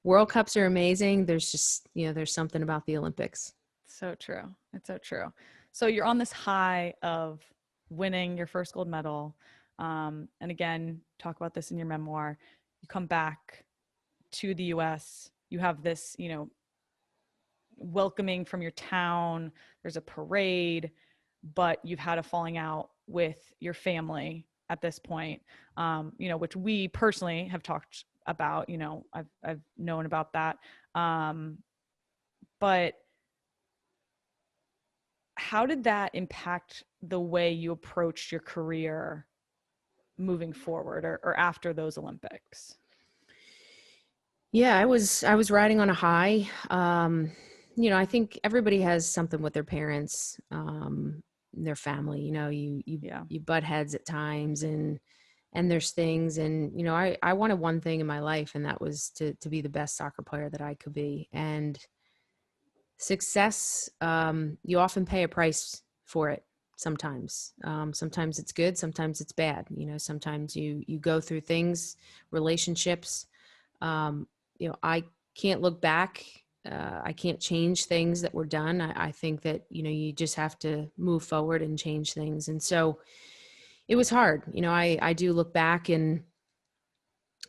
World Cups are amazing. There's just, you know, there's something about the Olympics. So true. It's so true. So you're on this high of winning your first gold medal. And again, talk about this in your memoir. You come back to the US, you have this, you know, welcoming from your town, there's a parade, but you've had a falling out with your family at this point, you know, which we personally have talked about, you know, I've known about that. But how did that impact the way you approached your career moving forward, or after those Olympics? Yeah, I was riding on a high. You know, I think everybody has something with their parents, their family. You know, Yeah. you butt heads at times, and there's things. And you know, I wanted one thing in my life, and that was to be the best soccer player that I could be. And success, you often pay a price for it. Sometimes, sometimes it's good, sometimes it's bad. You know, sometimes you go through things, relationships. Um, you know, I can't look back. I can't change things that were done. I think that, you know, you just have to move forward and change things. And so it was hard. You know, I do look back, and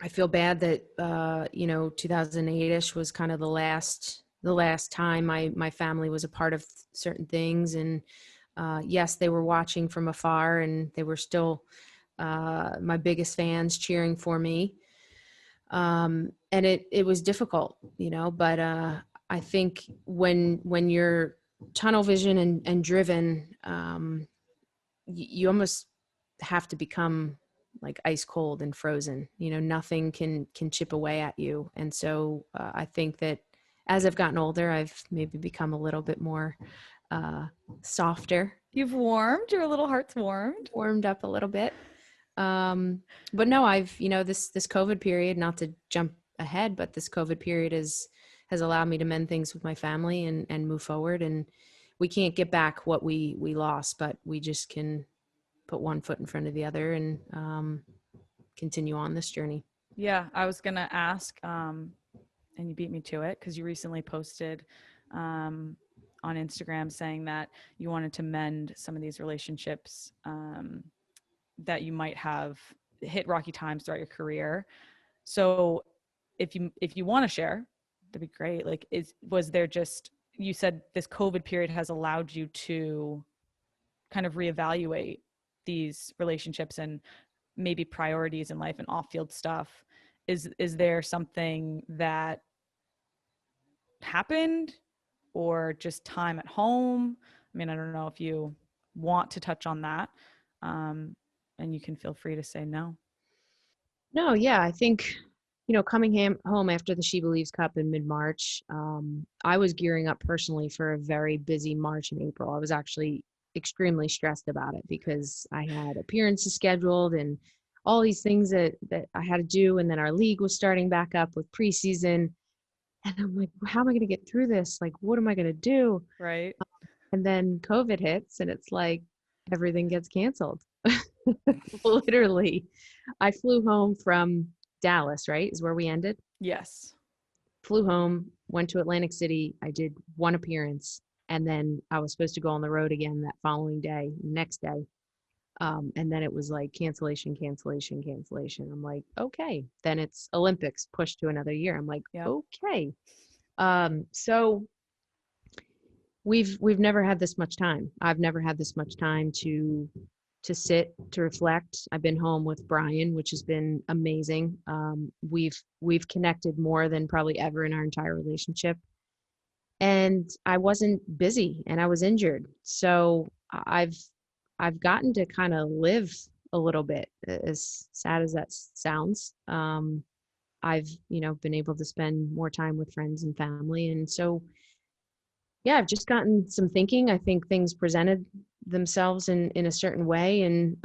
I feel bad that, you know, 2008ish was kind of the last time my family was a part of certain things. And yes, they were watching from afar, and they were still my biggest fans, cheering for me. And it was difficult, you know, but I think when you're tunnel vision and driven, you almost have to become like ice cold and frozen. You know, nothing can chip away at you. And so I think that as I've gotten older, I've maybe become a little bit more uh, softer, You've warmed, your little heart's warmed. warmed up a little bit. But no, I've, you know, this COVID period, not to jump ahead, but this COVID period has allowed me to mend things with my family and move forward. And we can't get back what we lost, but we just can put one foot in front of the other, and continue on this journey. Yeah, I was gonna ask, and you beat me to it because you recently posted on Instagram saying that you wanted to mend some of these relationships that you might have hit rocky times throughout your career. So if you want to share, that'd be great. Like, was there just, you said this COVID period has allowed you to kind of reevaluate these relationships and maybe priorities in life and off-field stuff. Is there something that happened, or just time at home? I mean, I don't know if you want to touch on that, and you can feel free to say no. No, yeah, I think, you know, coming home after the She Believes Cup in mid-March, I was gearing up personally for a very busy March and April. I was actually extremely stressed about it because I had appearances scheduled and all these things that I had to do. And then our league was starting back up with preseason. And I'm like, how am I going to get through this? Like, what am I going to do? Right. And then COVID hits, and it's like everything gets canceled. Literally, I flew home from Dallas, right? Is where we ended. Yes. Flew home, went to Atlantic City. I did one appearance, and then I was supposed to go on the road again that following day, next day. And then it was like cancellation, cancellation, cancellation. I'm like, okay. Then it's Olympics pushed to another year. I'm like, Yep. okay. So we've never had this much time. I've never had this much time to sit, to reflect. I've been home with Brian, which has been amazing. We've connected more than probably ever in our entire relationship. And I wasn't busy, and I was injured. So I've I've gotten to kind of live a little bit, as sad as that sounds. I've, been able to spend more time with friends and family. And so, yeah, I've just gotten some thinking. I think things presented themselves in a certain way. And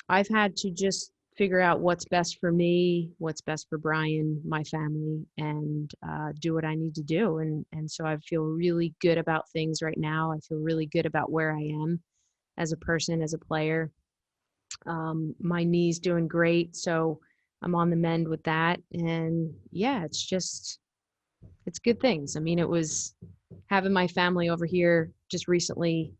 I've had to just figure out what's best for me, what's best for Brian, my family, and do what I need to do. And so I feel really good about things right now. I feel really good about where I am as a person, as a player. My knee's doing great, so I'm on the mend with that. And yeah, it's good things. I mean, it was having my family over here just recently.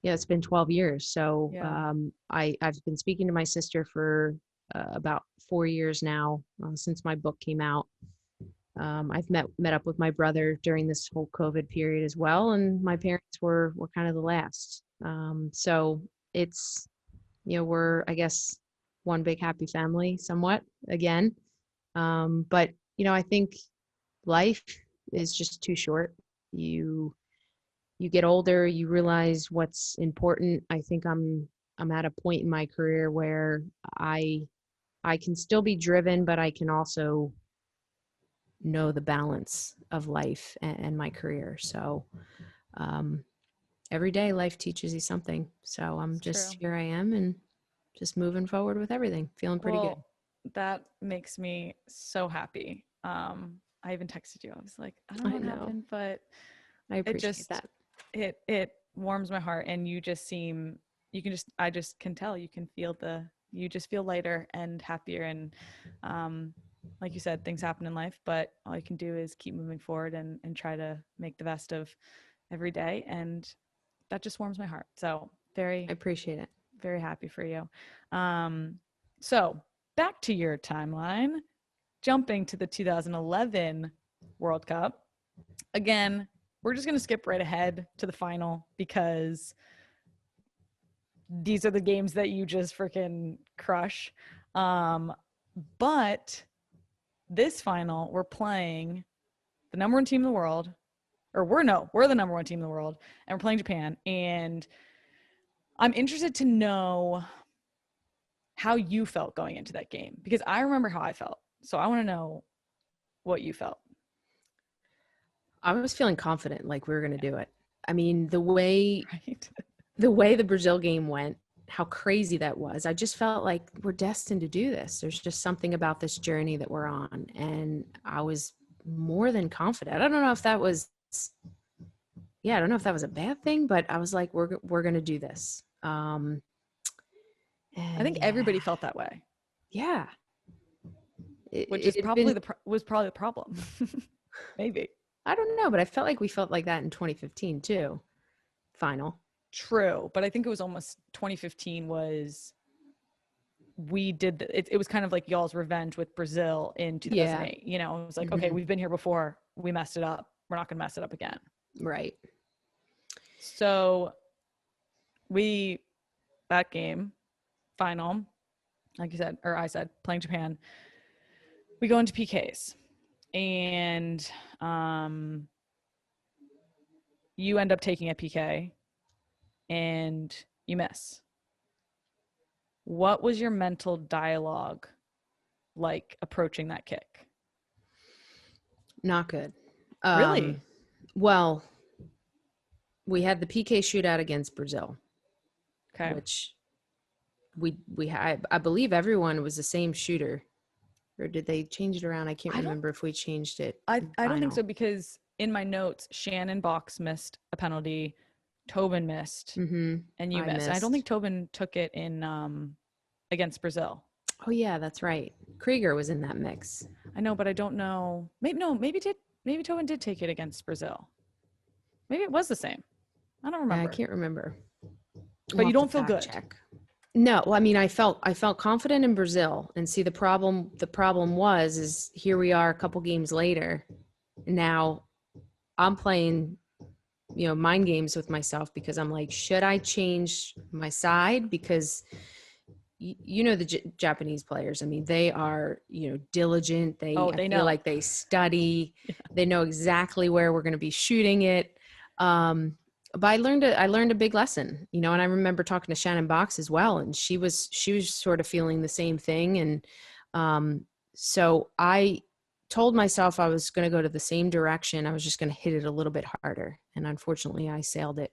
Yeah, it's been 12 years. So Yeah. I've been speaking to my sister for about 4 years now, since my book came out. I've met up with my brother during this whole COVID period as well, and my parents were kind of the last. So it's, we're, I guess, one big happy family somewhat again. But I think life is just too short. You get older, you realize what's important. I think I'm at a point in my career where I can still be driven, but I can also know the balance of life and my career. So every day life teaches you something. So I'm It's just true. here I am and just moving forward with everything, feeling pretty good. Well, that makes me so happy. I even texted you. I was like, I don't know I what know. happened, but I it appreciate just that. it warms my heart, and you can just I just can tell, you can feel you just feel lighter and happier, and um like you said, things happen in life, but all you can do is keep moving forward and try to make the best of every day, and that just warms my heart. So I very, appreciate it. very happy for you. So back to your timeline, jumping to the 2011 World Cup. Again, we're just going to skip right ahead to the final because these are the games that you just freaking crush. Um, but this final, we're playing the number one team in the world, or we're the number one team in the world, and we're playing Japan. And I'm interested to know how you felt going into that game, because I remember how I felt. So I want to know what you felt. I was feeling confident like we were going to do it. I mean, the way Right? the way the Brazil game went, how crazy that was. I just felt like we're destined to do this. There's just something about this journey that we're on. And I was more than confident. I don't know if that was, yeah, I don't know if that was a bad thing, but I was like, we're going to do this. I And think yeah, everybody felt that way, yeah, which it is had been, was probably the problem. Maybe. I don't know, but I felt like we felt like that in 2015 too. Final. True, but I think it was almost 2015 was we did it was kind of like y'all's revenge with Brazil in Yeah. 2008. It was like, okay, Hmm. we've been here before, we messed it up, we're not going to mess it up again. Right. So we that game final, like you said, or I said, playing Japan, we go into PKs, and you end up taking a PK and you miss. What was your mental dialogue like approaching that kick? Not good. Really? Well, we had the PK shootout against Brazil, Okay. which we had. I believe everyone was the same shooter, or did they change it around? I can't I don't remember if we changed it in I don't think final. so, because in my notes, Shannon Box missed a penalty, Tobin missed, Mm-hmm. and you I missed. And I don't think missed. Tobin took it in against Brazil. Oh yeah, that's right. Krieger was in that mix. I know, but I don't know. Maybe no, maybe Tobin did take it against Brazil. Maybe it was the same. I don't Yeah, I remember. can't remember. But We'll you have to don't feel fact good. check. No, I mean, I felt confident in Brazil, and see the problem was is here we are a couple games later. Now I'm playing, mind games with myself because I'm like, should I change my side? Because the Japanese players, I mean, they are, diligent. Oh, I they feel know. like they study. They know exactly where we're going to be shooting it. Um, But I learned a big lesson, you know, and I remember talking to Shannon Box as well. And she was sort of feeling the same thing. And, so I told myself I was going to go to the same direction. I was just going to hit it a little bit harder. And unfortunately I sailed it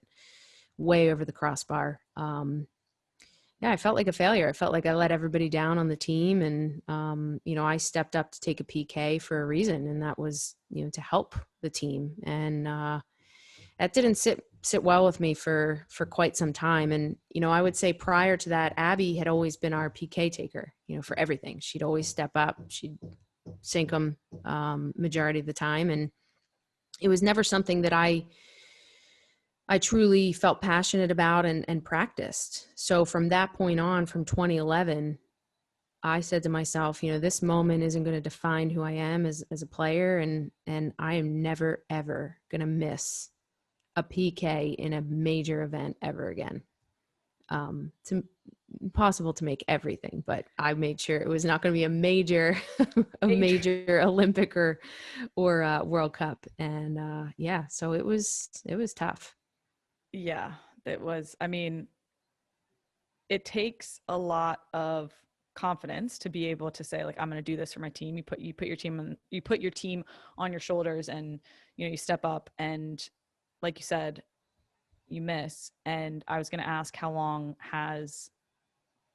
way over the crossbar. Yeah, I felt like a failure. I felt like I let everybody down on the team. And, you know, I stepped up to take a PK for a reason. And that was, you know, to help the team. And, that didn't sit well with me for quite some time. And, you know, I would say prior to that, Abby had always been our PK taker, you know, for everything. She'd always step up, she'd sink them, majority of the time. And it was never something that I truly felt passionate about and practiced. So from that point on, from 2011, I said to myself, you know, this moment isn't going to define who I am as a player. And I am never, ever going to miss a PK in a major event ever again. It's impossible to make everything, but I made sure it was not going to be a major Olympic or World Cup. And yeah, so it was tough. Yeah, it was. I mean, it takes a lot of confidence to be able to say, like, I'm going to do this for my team. You put your team on your shoulders, and, you know, you step up, and like you said, you miss. And I was going to ask, how long has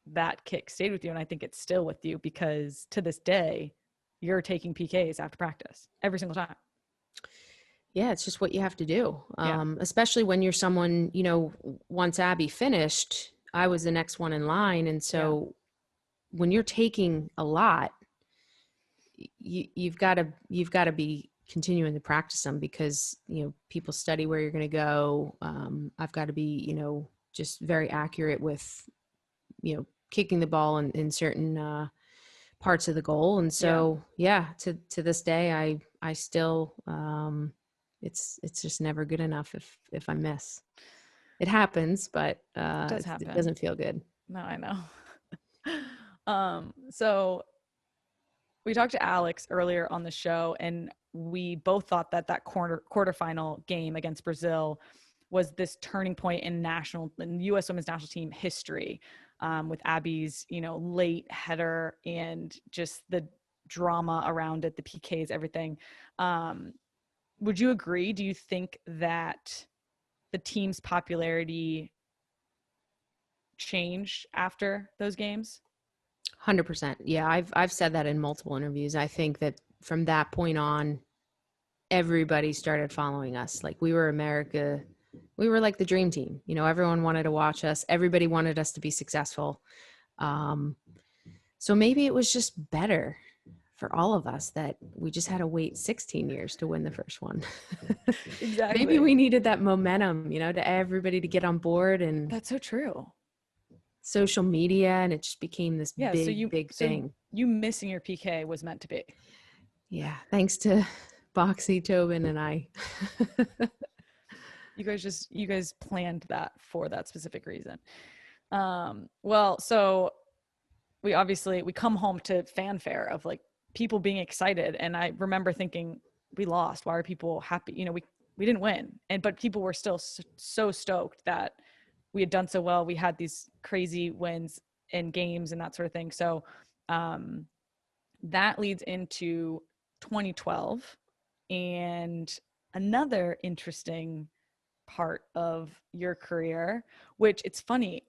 that kick stayed with you? And I think it's still with you, because to this day, you're taking PKs after practice every single time. Yeah, it's just what you have to do. Yeah. Especially when you're someone, you know, once Abby finished, I was the next one in line. And so when you're taking a lot, you've got to be continuing to practice them, because, you know, people study where you're going to go. I've got to be, you know, just very accurate with, you know, kicking the ball in certain parts of the goal. And so, to this day, I still, it's just never good enough if I miss. It happens, but It does happen. it doesn't feel good. No, I know. So we talked to Alex earlier on the show, and we both thought that quarterfinal game against Brazil was this turning point in U.S. women's national team history, with Abby's, you know, late header and just the drama around it, the PKs, everything. Would you agree? Do you think that the team's popularity changed after those games? 100%. Yeah, I've said that in multiple interviews. I think that from that point on, everybody started following us. Like, we were America. We were like the dream team. You know, everyone wanted to watch us. Everybody wanted us to be successful. So maybe it was just better for all of us that we just had to wait 16 years to win the first one. Exactly. Maybe we needed that momentum, you know, to everybody to get on board. And that's so true. Social media, and it just became this big thing. You missing your PK was meant to be. Yeah, thanks to Boxy, Tobin, and I. You guys planned that for that specific reason. Well, so we come home to fanfare of, like, people being excited, and I remember thinking, we lost. Why are people happy? You know, we didn't win, but people were still so stoked that we had done so well. We had these crazy wins in games and that sort of thing. So that leads into 2012, and another interesting part of your career, which, it's funny,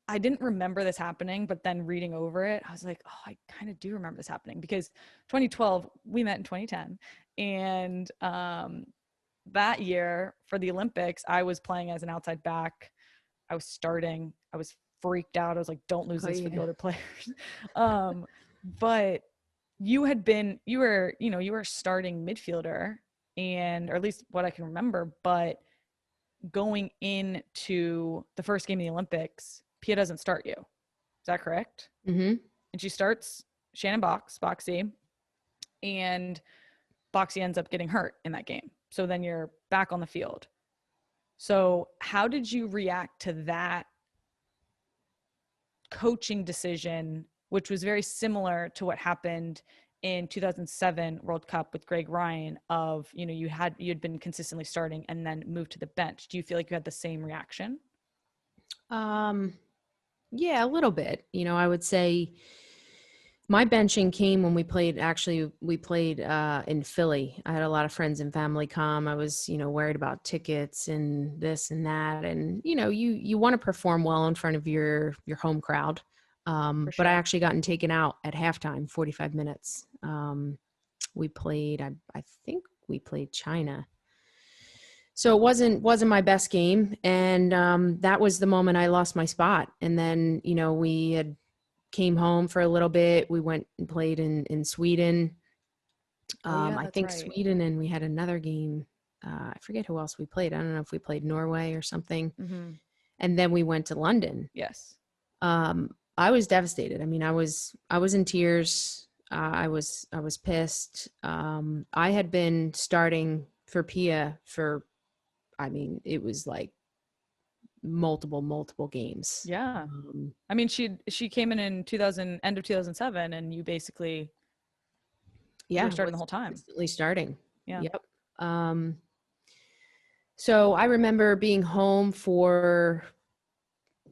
I didn't remember this happening, but then reading over it, I was like, oh, I kind of do remember this happening, because 2012, we met in 2010. And that year for the Olympics, I was playing as an outside back. I was starting. I was freaked out. I was like, don't lose this for the other players. But you were starting midfielder, or at least what I can remember, but going into the first game of the Olympics, Pia doesn't start you. Is that correct? Mm-hmm. And she starts Shannon Boxy, and Boxy ends up getting hurt in that game. So then you're back on the field. So how did you react to that coaching decision, which was very similar to what happened in 2007 World Cup with Greg Ryan of, you'd been consistently starting and then moved to the bench. Do you feel like you had the same reaction? Yeah, a little bit. I would say my benching came when we played in Philly. I had a lot of friends and family come. I was, worried about tickets and this and that. And, you want to perform well in front of your home crowd. For But I sure. actually gotten taken out at halftime, 45 minutes. We played, I think we played China. So it wasn't my best game. And that was the moment I lost my spot. And then, we had came home for a little bit. We went and played in Sweden. Oh yeah, I that's think right. Sweden, and we had another game. I forget who else we played. I don't know if we played Norway or something. Mm-hmm. And then we went to London. Yes. I was devastated. I mean, I was in tears. I was pissed. I had been starting for Pia for, I mean, it was like multiple games. Yeah. I mean, she came in 2000, end of 2007, and you Yeah, were starting the was whole time. consistently starting. Yeah. Yep. So I remember being home for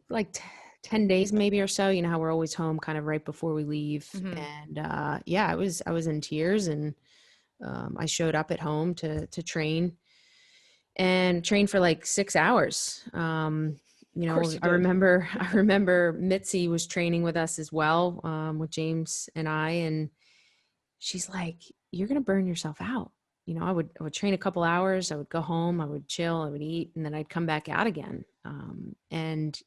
like 10 days maybe or so. You know how we're always home kind of right before we leave. Mm-hmm. And yeah, I was in tears, and I showed up at home to train and train for like 6 hours. Of course you I did. remember Mitzi was training with us as well, with James and and she's like, "You're going to burn yourself out." I would train a couple hours. I would go home. I would chill. I would eat, and then I'd come back out again. And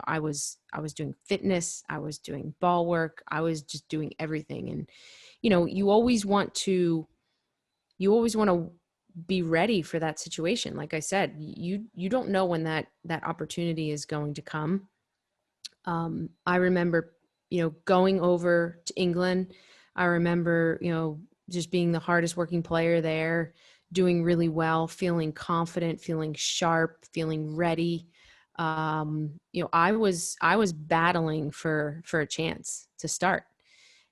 I was doing fitness. I was doing ball work. I was just doing everything. And you always want to be ready for that situation. Like I said, you don't know when that opportunity is going to come. I remember, going over to England. I remember, just being the hardest working player there, doing really well, feeling confident, feeling sharp, feeling ready. I was battling for a chance to start.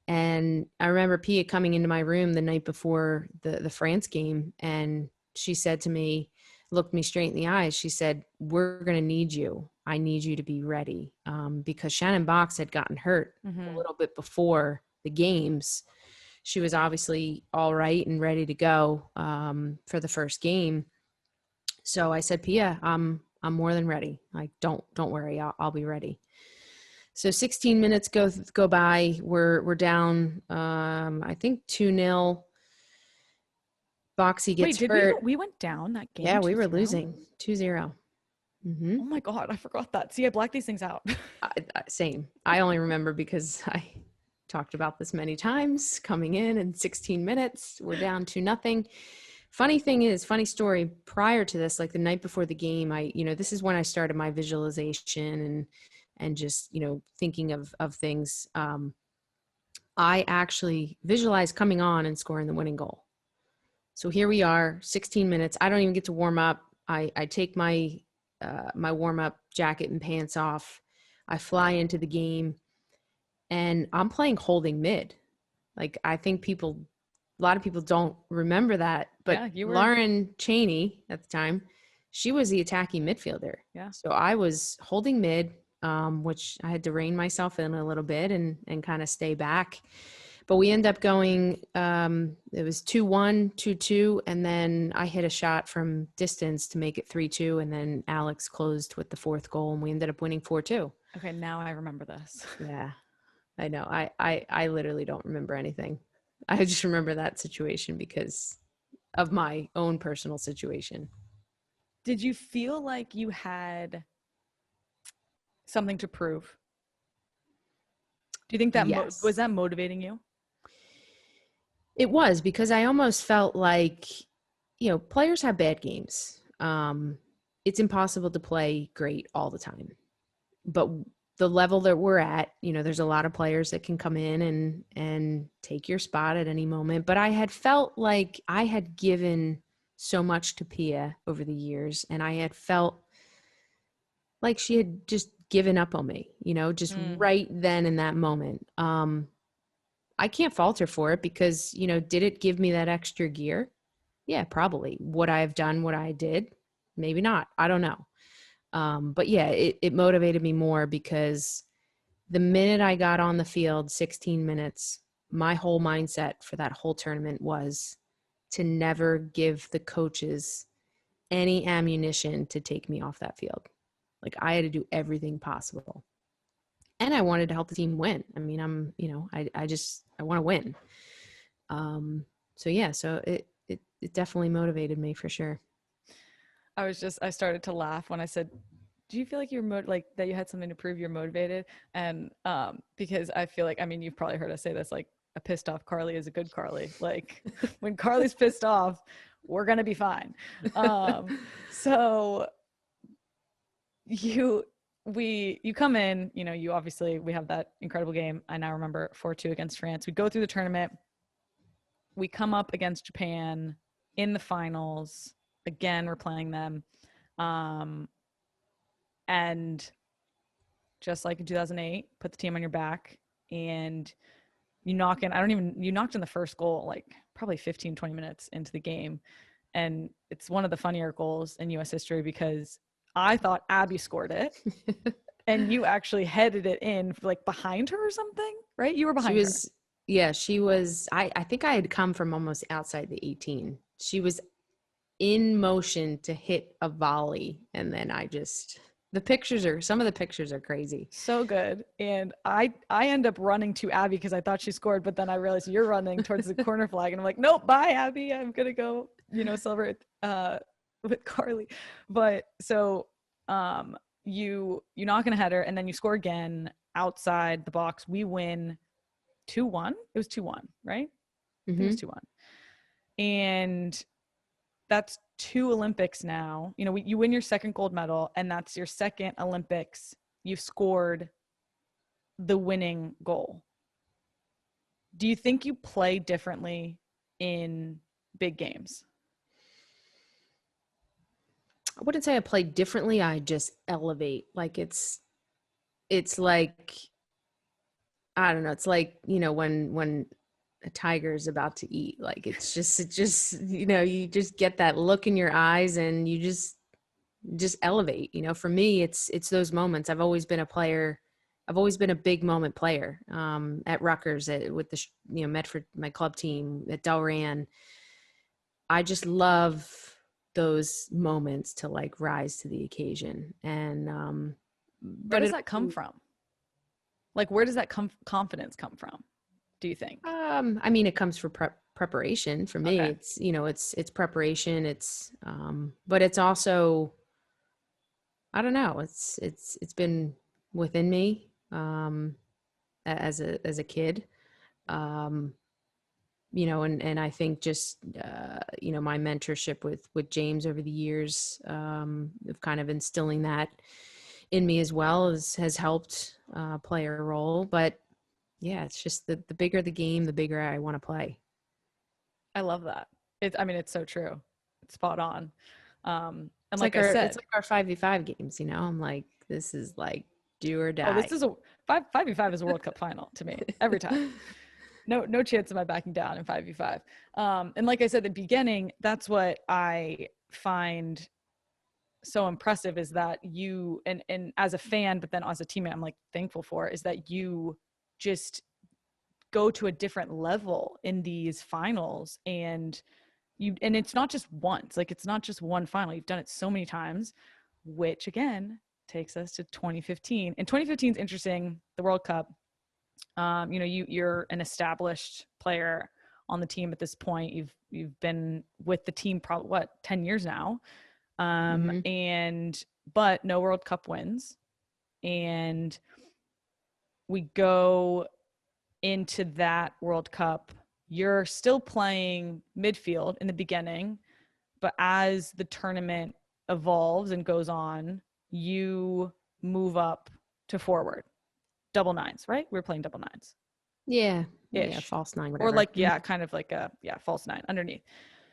And I remember Pia coming into my room the night before the France game, and she said to me, looked me straight in the eyes. She said, "We're going to need you. I need you to be ready," because Shannon Box had gotten hurt a Mm-hmm. little bit before the games. She was obviously all right and ready to go for the first game. So I said, "Pia, I'm more than ready. Like, don't worry, I'll be ready." So 16 minutes go by. We're down. I think 2-0. Boxy Wait, gets did hurt. we went down that game Yeah, we were 2-0? losing 2-0. Mm-hmm. Oh my God, I forgot that. See, I blacked these things out. Same. I only remember because I talked about this many times. Coming in 16 minutes, we're down 2-0. Funny story. Prior to this, like the night before the game, this is when I started my visualization and just thinking of things. I actually visualized coming on and scoring the winning goal. So here we are, 16 minutes. I don't even get to warm up. I take my warm up jacket and pants off. I fly into the game, and I'm playing holding mid. Like, I think a lot of people don't remember that, but Yeah, you were. Lauren Cheney at the time, she was the attacking midfielder. Yeah. So I was holding mid, which I had to rein myself in a little bit and kind of stay back. But we end up going, it was 2-1, 2-2, and then I hit a shot from distance to make it 3-2, and then Alex closed with the fourth goal, and we ended up winning 4-2. Okay, now I remember this. Yeah, I know. I literally don't remember anything. I just remember that situation because of my own personal situation. Did you feel like you had something to prove? Do you think that was Yes, that motivating you? it was, because I almost felt like, players have bad games. It's impossible to play great all the time. But the level that we're at, there's a lot of players that can come in and take your spot at any moment. But I had felt like I had given so much to Pia over the years, and I had felt like she had just given up on me, just Mm, right then in that moment. I I can't falter for it because, you know, did it give me that extra gear? Yeah, probably. Would I have done what I did? Maybe not. I don't know. But yeah, it motivated me more because the minute I got on the field, 16 minutes, my whole mindset for that whole tournament was to never give the coaches any ammunition to take me off that field. Like I had to do everything possible. And I wanted to help the team win. I mean, I want to win. So yeah, so it definitely motivated me for sure. I started to laugh when I said, do you feel like like that you had something to prove you're motivated? And because I feel like, I mean, you've probably heard us say this, like a pissed off Carli is a good Carli. Like when Carli's pissed off, we're going to be fine. So you come in, you know, you obviously, we have that incredible game. I now remember 4-2 against France. We go through the tournament. We come up against Japan in the finals. Again, we're playing them. And just like in 2008, put the team on your back and you knock in. You knocked in the first goal, like probably 15, 20 minutes into the game. And it's one of the funnier goals in US history because I thought Abby scored it and you actually headed it in like behind her or something, right? You were behind her. Yeah, she was, I think I had come from almost outside the 18. She was in motion to hit a volley. And then some of the pictures are crazy. So good. And I end up running to Abby because I thought she scored, but then I realized you're running towards the corner flag and I'm like, nope, bye Abby. I'm going to go, you know, celebrate with Carli. But so you knock in a header and then you score again outside the box. We win 2-1. It was 2-1, right? I think it was 2-1. And that's 2 Olympics now. You know, you win your second gold medal, and that's your second Olympics. You've scored the winning goal. Do you think you play differently in big games? I wouldn't say I play differently. I just elevate. Like it's like, I don't know. It's like, you know, when a tiger is about to eat, like it just, you know, you just get that look in your eyes and you just elevate. You know, for me, it's those moments. I've always been a player. I've always been a big moment player. At Rutgers, with the, you know, Medford, my club team at Delran. I just love those moments to like rise to the occasion. And where does that come from? Like, where does that confidence come from, do you think? I mean, it comes from preparation for me. Okay. It's, you know, it's preparation. It's, but it's also, I don't know. It's been within me, as a kid, you know, and I think just, you know, my mentorship with James over the years, of kind of instilling that in me as well has helped, play a role. But yeah, it's just the bigger the game, the bigger I want to play. I love that. I mean, it's so true. It's spot on. And it's like I said, it's like our 5v5 games, you know, I'm like, this is like do or die. Oh, this is 5v5 is a World Cup final to me every time. No chance of my backing down in 5v5. And like I said at the beginning, that's what I find so impressive is that you, and as a fan, but then as a teammate, I'm like thankful for, is that you just go to a different level in these finals. And it's not just once, like it's not just one final. You've done it so many times, which again takes us to 2015. And 2015 is interesting, the World Cup. You know, you're an established player on the team at this point. You've been with the team probably 10 years now. But no World Cup wins. And we go into that World Cup. You're still playing midfield in the beginning, but as the tournament evolves and goes on, you move up to forward. Double nines, right? We were playing double nines. Yeah. Yeah, false nine, whatever. Or like, yeah, kind of like a false nine underneath.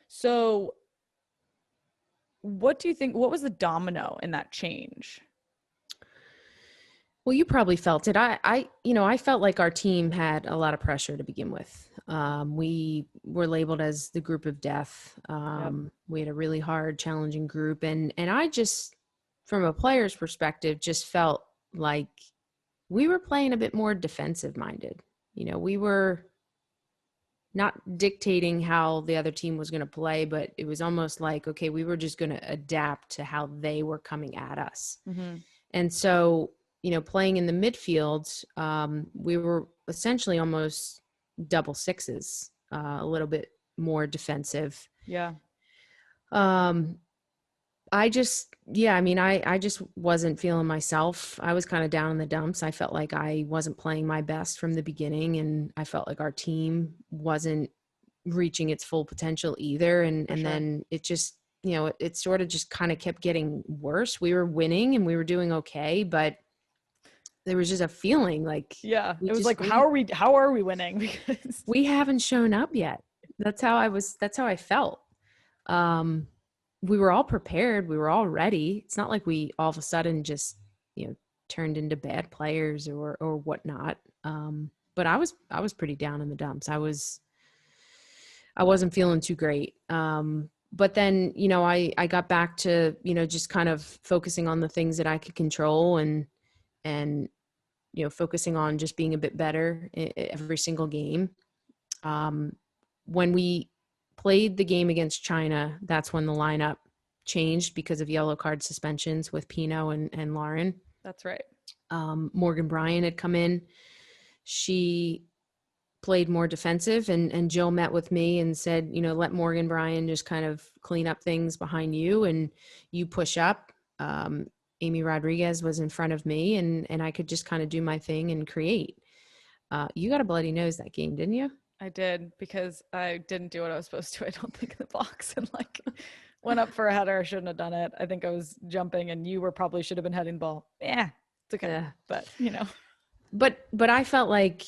So what do you think, what was the domino in that change? Well, you probably felt it. I felt like our team had a lot of pressure to begin with. We were labeled as the group of death. Yep. We had a really hard, challenging group, and I just, from a player's perspective, just felt like we were playing a bit more defensive minded. We were not dictating how the other team was going to play, but it was almost like, okay, we were just going to adapt to how they were coming at us. Mm-hmm. And so, playing in the midfield, we were essentially almost double sixes, a little bit more defensive. Yeah. Um, I just wasn't feeling myself. I was kind of down in the dumps. I felt like I wasn't playing my best from the beginning, and I felt like our team wasn't reaching its full potential either. And For sure. then it just, it sort of just kind of kept getting worse. We were winning and we were doing okay, but there was just a feeling like Yeah. It was like, how are we winning? Because we haven't shown up yet. That's how I felt. We were all prepared. We were all ready. It's not like we all of a sudden just, turned into bad players or whatnot. But I was pretty down in the dumps. I wasn't feeling too great. But then, I got back to, just kind of focusing on the things that I could control and, focusing on just being a bit better every single game. When we played the game against China, that's when the lineup changed because of yellow card suspensions with Pino and Lauren. That's right. Morgan Bryan had come in. She played more defensive, and Jill met with me and said, let Morgan Bryan just kind of clean up things behind you and you push up. Amy Rodriguez was in front of me and I could just kind of do my thing and create. You got a bloody nose that game, didn't you? I did, because I didn't do what I was supposed to, I don't think, in the box, and went up for a header. I shouldn't have done it. I think I was jumping and you probably should have been heading the ball. Yeah, it's okay. Yeah. But But I felt like,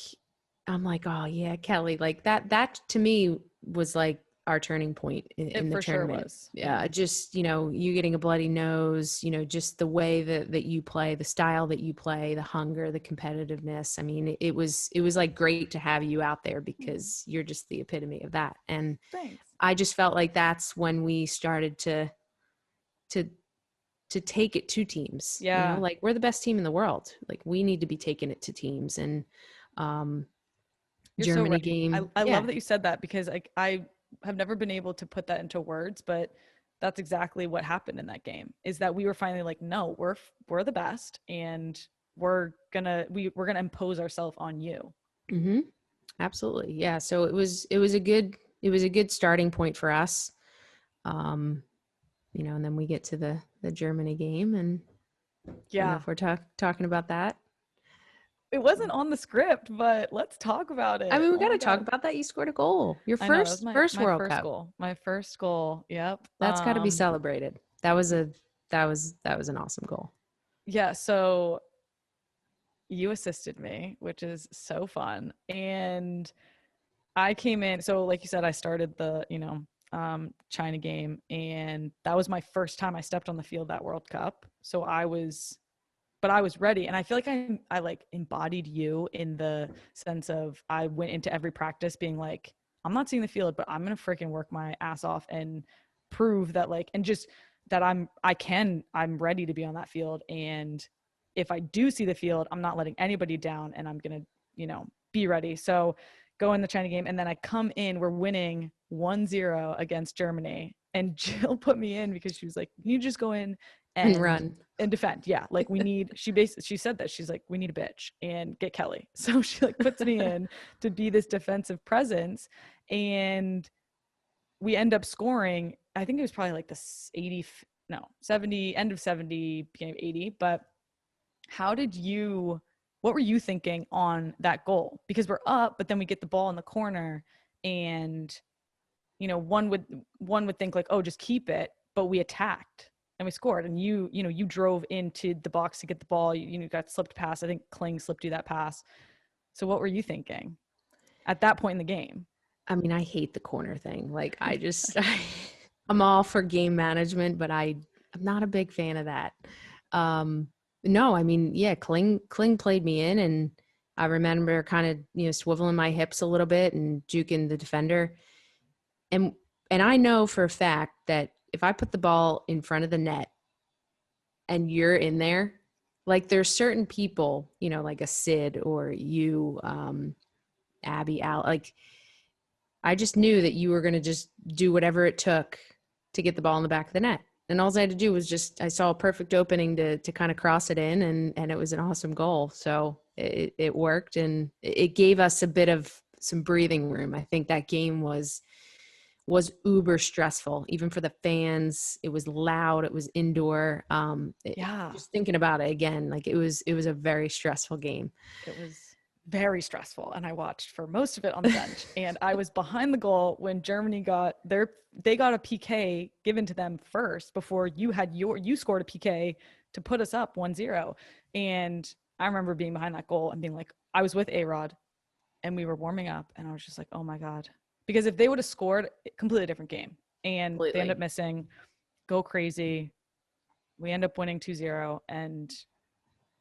I'm like, oh yeah, Kelley, like that to me was like our turning point in the tournament. Sure was. Yeah. Just, you getting a bloody nose, just the way that you play, the style that you play, the hunger, the competitiveness. I mean, it was like great to have you out there because you're just the epitome of that. And Thanks. I just felt like that's when we started to take it to teams. Yeah. Like, we're the best team in the world. Like, we need to be taking it to teams. And You're Germany so right. game. I love that you said that, because I have never been able to put that into words, but that's exactly what happened in that game, is that we were finally like, no, we're the best, and we're gonna impose ourselves on you. Mm-hmm. Absolutely. Yeah. So it was a good starting point for us. And then we get to the Germany game, and Yeah. if we're talking about that. It wasn't on the script, but let's talk about it. I mean, we got to talk about that. You scored a goal. Your first World Cup goal. My first goal. Yep. That's got to be celebrated. That was an awesome goal. Yeah. So you assisted me, which is so fun. And I came in. So like you said, I started the, China game, and that was my first time I stepped on the field that World Cup. So I was ready. And I feel like I like embodied you, in the sense of, I went into every practice being like, I'm not seeing the field, but I'm going to freaking work my ass off and prove that, and just that I'm ready to be on that field. And if I do see the field, I'm not letting anybody down, and I'm going to, be ready. So go in the China game, and then I come in, we're winning 1-0 against Germany. And Jill put me in because she was like, you just go in and run and defend. Yeah. Like, she said that, she's like, we need a bitch and get Kelley. So she puts me in to be this defensive presence, and we end up scoring. I think it was probably like the 70, end of 70, beginning of 80. But what were you thinking on that goal? Because we're up, but then we get the ball in the corner, and one would think like, oh, just keep it, but we attacked and we scored, and you drove into the box to get the ball. You got slipped past. I think Kling slipped you that pass. So what were you thinking at that point in the game? I mean, I hate the corner thing. Like, I'm all for game management, but I'm not a big fan of that. No, I mean, yeah, Kling played me in, and I remember kind of, swiveling my hips a little bit and juking the defender. And I know for a fact that if I put the ball in front of the net and you're in there, like there's certain people, like a Sid or you, Abby, Al, like I just knew that you were going to just do whatever it took to get the ball in the back of the net. And all I had to do was I saw a perfect opening to kind of cross it in, and it was an awesome goal. So it worked, and it gave us a bit of some breathing room. I think that game was uber stressful, even for the fans. It was loud. It was indoor. Just thinking about it again, like it was a very stressful game. It was very stressful, and I watched for most of it on the bench. And I was behind the goal when Germany got they got a PK given to them first before you scored a PK to put us up 1-0. And I remember being behind that goal and being like, I was with A-Rod and we were warming up, and I was just like, oh my God. Because if they would have scored, completely different game. And They end up missing, go crazy. We end up winning 2-0. And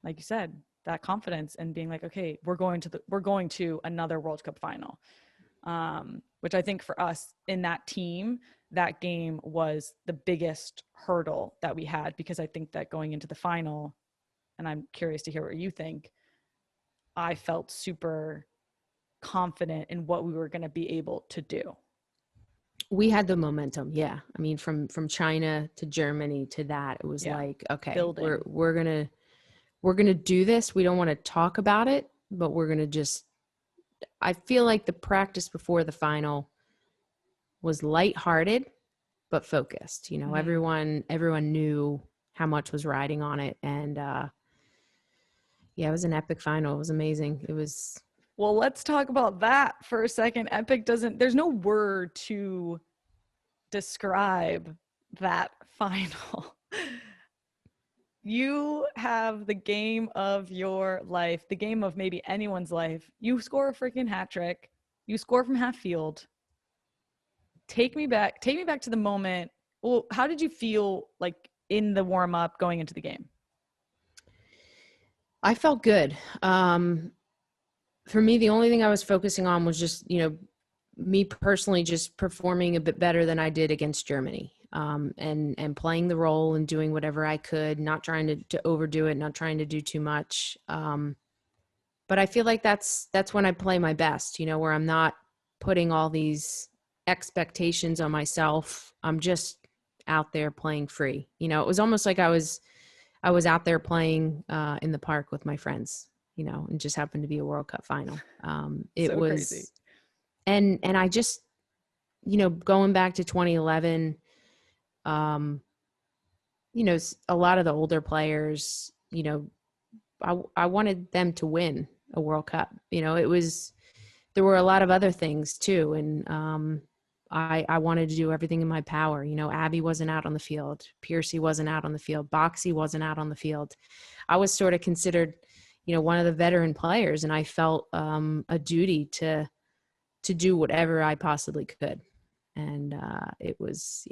like you said, that confidence and being like, okay, we're going to another World Cup final. Which I think for us in that team, that game was the biggest hurdle that we had, because I think that going into the final, and I'm curious to hear what you think, I felt super confident in what we were going to be able to do. We had the momentum. Yeah. I mean, from China to Germany to that, it was like, okay, building. we're going to do this. We don't want to talk about it, but we're going to I feel like the practice before the final was lighthearted, but focused. Everyone knew how much was riding on it. And, it was an epic final. It was amazing. It was. Well, let's talk about that for a second. Epic there's no word to describe that final. You have the game of your life, the game of maybe anyone's life. You score a freaking hat trick. You score from half field. Take me back to the moment. Well, how did you feel like in the warm up going into the game? I felt good. For me, the only thing I was focusing on was just, me personally just performing a bit better than I did against Germany, and playing the role and doing whatever I could, not trying to overdo it, not trying to do too much. But I feel like that's when I play my best, where I'm not putting all these expectations on myself. I'm just out there playing free. It was almost like I was out there playing in the park with my friends, and just happened to be a World Cup final. It so was crazy. And I just, going back to 2011, a lot of the older players, I wanted them to win a World Cup. There were a lot of other things too. And I wanted to do everything in my power. Abby wasn't out on the field. Piercy wasn't out on the field. Boxy wasn't out on the field. I was sort of considered, one of the veteran players, and I felt a duty to do whatever I possibly could. And it was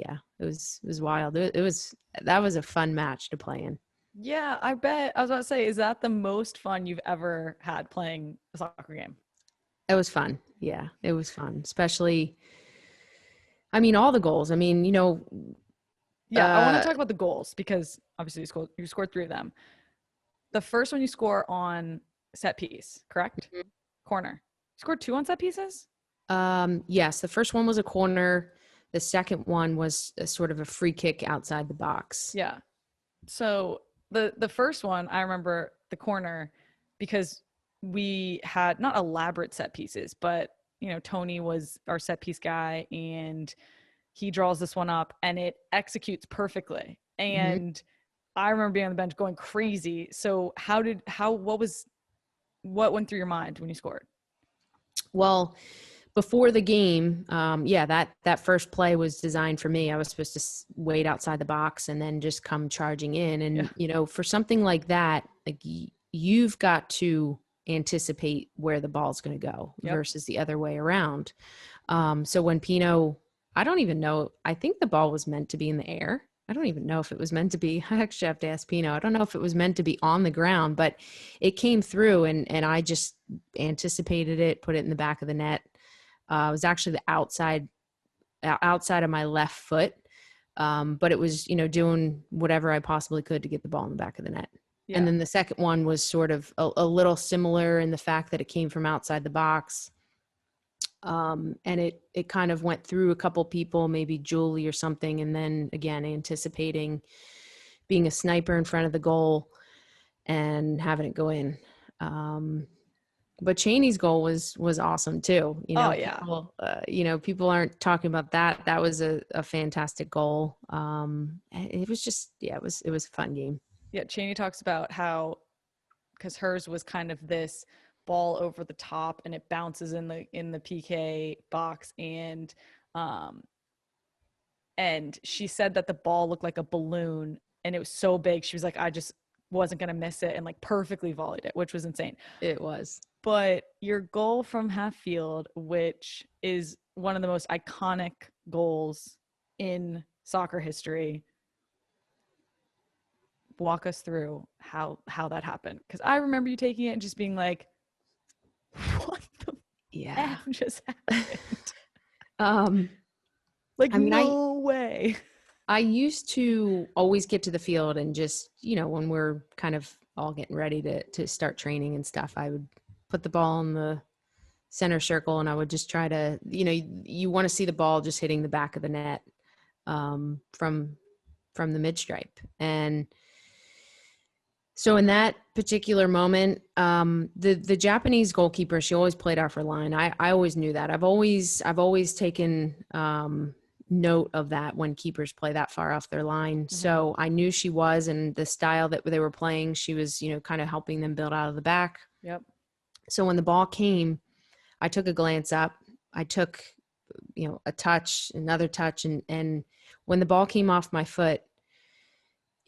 wild. That was a fun match to play in. Yeah, I bet. I was about to say, is that the most fun you've ever had playing a soccer game? It was fun. Yeah, it was fun. Especially, I mean, all the goals. I mean, Yeah, I want to talk about the goals, because obviously you scored 3 of them. The first one you score on set piece, correct? Mm-hmm. Corner. You scored 2 on set pieces? Yes, the first one was a corner. The second one was a sort of a free kick outside the box. Yeah. So the first one, I remember the corner, because we had not elaborate set pieces, but Tony was our set piece guy, and he draws this one up and it executes perfectly. And mm-hmm. I remember being on the bench going crazy. So what went through your mind when you scored? Well, before the game, that first play was designed for me. I was supposed to wait outside the box and then just come charging in. And, for something like that, like you've got to anticipate where the ball's going to go versus the other way around. So when Pino, I don't even know, I think the ball was meant to be in the air. I don't even know if it was meant to be. I actually have to ask Pino. I don't know if it was meant to be on the ground, but it came through, and I just anticipated it, put it in the back of the net. It was actually the outside of my left foot. But it was, doing whatever I possibly could to get the ball in the back of the net. And Yeah. then the second one was sort of a little similar in the fact that it came from outside the box. And it kind of went through a couple people, maybe Julie or something. And then again, anticipating being a sniper in front of the goal and having it go in. But Cheney's goal was awesome too. Oh yeah. People aren't talking about that. That was a fantastic goal. It was just, it was a fun game. Yeah. Cheney talks about how, because hers was kind of this ball over the top and it bounces in the PK box, and she said that the ball looked like a balloon and it was so big. She was like, I just wasn't going to miss it, and like perfectly volleyed it, which was insane. It was. But your goal from half field, which is one of the most iconic goals in soccer history, walk us through how that happened. Because I remember you taking it and just being like, what the F just happened? Like, no way. I used to always get to the field and just, when we're kind of all getting ready to start training and stuff, I would put the ball in the center circle and I would just try to, you want to see the ball just hitting the back of the net from the mid stripe. And so in that particular moment, the Japanese goalkeeper, she always played off her line. I always knew that. I've always taken note of that when keepers play that far off their line. Mm-hmm. So I knew she was, and the style that they were playing, she was, kind of helping them build out of the back. Yep. So when the ball came, I took a glance up. I took, a touch, another touch, and when the ball came off my foot,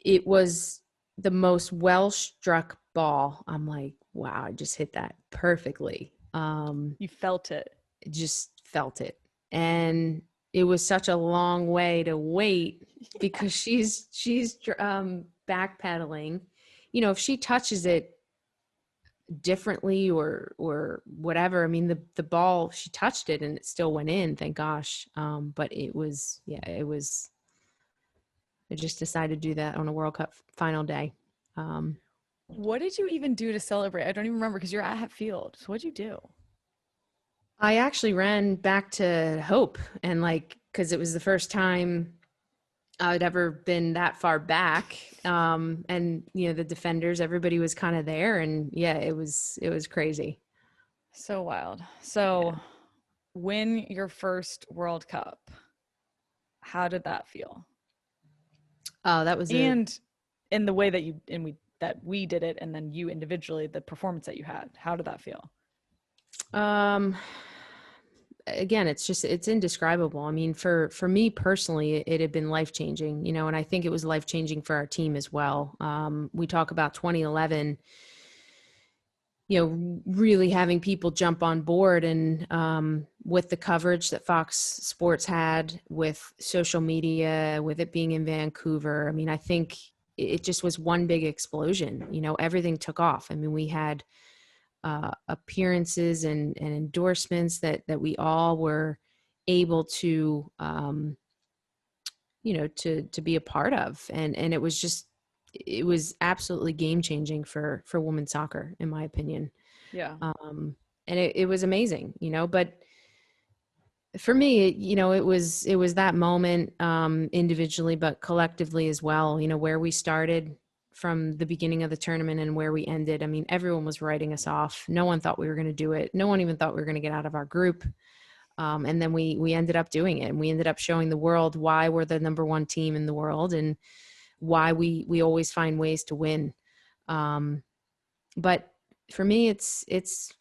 it was the most well-struck ball. I'm like, wow, I just hit that perfectly. You felt it. Just felt it. And it was such a long way to wait because she's backpedaling. If she touches it differently or whatever, I mean, the ball, she touched it and it still went in, thank gosh. But I just decided to do that on a World Cup final day. What did you even do to celebrate? I don't even remember because you're at Field. So what'd you do? I actually ran back to Hope, and because it was the first time I'd ever been that far back. And the defenders, everybody was kind of there, and it was crazy. So wild. So win your first World Cup. How did that feel? Oh, that was in the way that we did it, and then you individually, the performance that you had, how did that feel? Again, it's indescribable. I mean, for me personally, it had been life-changing, and I think it was life-changing for our team as well. We talk about 2011, really having people jump on board, and with the coverage that Fox Sports had, with social media, with it being in Vancouver, I mean, I think it just was one big explosion. Everything took off. I mean, we had appearances and endorsements that we all were able to, to be a part of. And it was absolutely game changing for women's soccer, in my opinion. Yeah. And it was amazing, but for me, it was that moment, individually, but collectively as well, where we started from the beginning of the tournament and where we ended. I mean, everyone was writing us off. No one thought we were going to do it. No one even thought we were going to get out of our group. And then we ended up doing it, and we ended up showing the world why we're the number one team in the world and why we always find ways to win. But for me, it's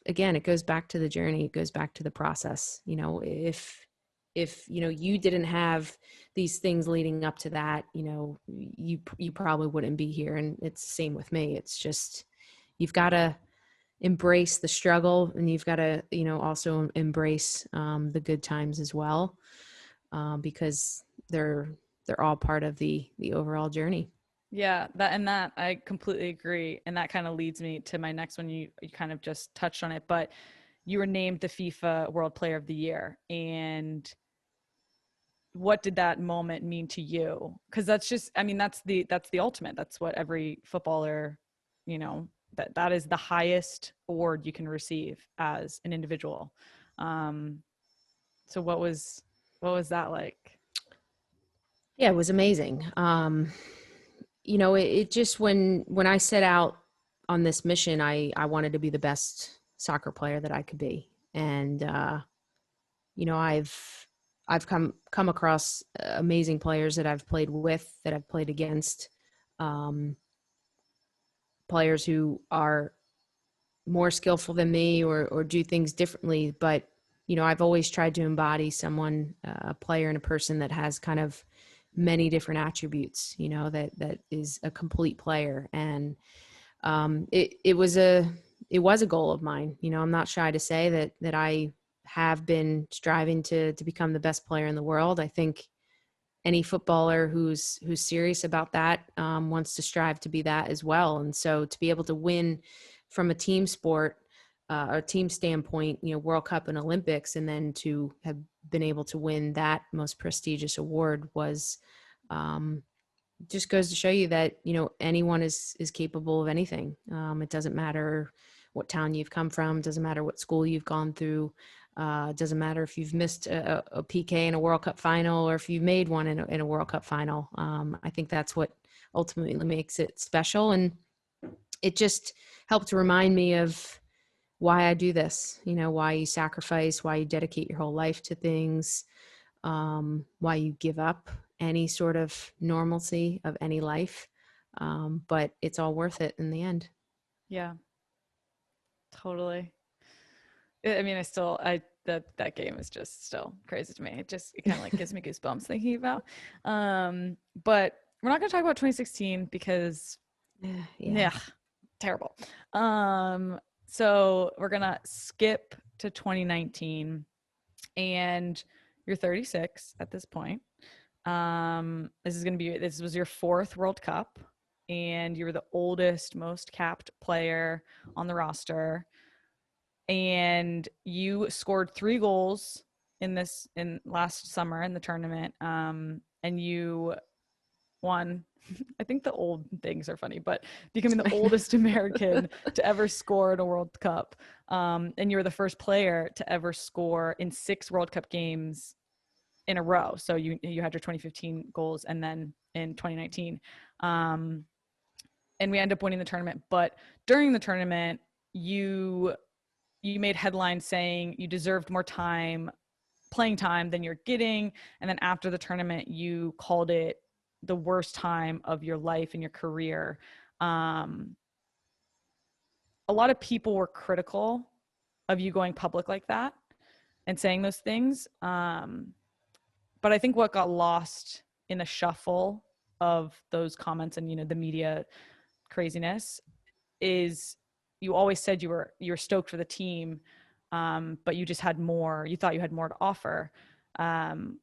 again, it goes back to the journey. It goes back to the process. If you didn't have these things leading up to that, you probably wouldn't be here. And it's the same with me. It's just, you've got to embrace the struggle, and you've got to, embrace the good times as well, because they're they're all part of the overall journey. Yeah, that I completely agree. And that kind of leads me to my next one. You kind of just touched on it, but you were named the FIFA World Player of the Year. And what did that moment mean to you? Because that's just, I mean, that's the ultimate. That's what every footballer, you know, that is the highest award you can receive as an individual. Um, so what was that like? Yeah, it was amazing. It just, when I set out on this mission, I wanted to be the best soccer player that I could be. And, I've come across amazing players that I've played with, that I've played against, um, players who are more skillful than me, or do things differently. But, I've always tried to embody someone, a player and a person that has kind of many different attributes, that is a complete player. And it was a goal of mine. I'm not shy to say that I have been striving to become the best player in the world. I think any footballer who's serious about that, wants to strive to be that as well. And so to be able to win from a team sport, or team standpoint, World Cup and Olympics, and then to have been able to win that most prestigious award was, just goes to show you that, anyone is capable of anything. It doesn't matter what town you've come from, doesn't matter what school you've gone through, doesn't matter if you've missed a PK in a World Cup final, or if you've made one in a World Cup final. I think that's what ultimately makes it special. And it just helped to remind me of why I do this, why you sacrifice, why you dedicate your whole life to things, why you give up any sort of normalcy of any life. But it's all worth it in the end. Yeah, totally. I mean, I that game is just still crazy to me. It kind of like gives me goosebumps thinking about. But we're not going to talk about 2016 because Yeah. yeah, terrible. So we're gonna skip to 2019, and you're 36 at this point. This was your fourth World Cup, and you were the oldest, most capped player on the roster, and you scored 3 goals in last summer in the tournament, and you won. I think the old things are funny, but becoming the oldest American to ever score in a World Cup, and you were the first player to ever score in 6 World Cup games in a row. So you had your 2015 goals, and then in 2019, and we end up winning the tournament. But during the tournament, you you made headlines saying you deserved more playing time than you're getting, and then after the tournament, you called it the worst time of your life and your career. Um, a lot of people were critical of you going public like that and saying those things. But I think what got lost in the shuffle of those comments and the media craziness is you always said you were stoked for the team, but you just had more. You thought you had more to offer. Um,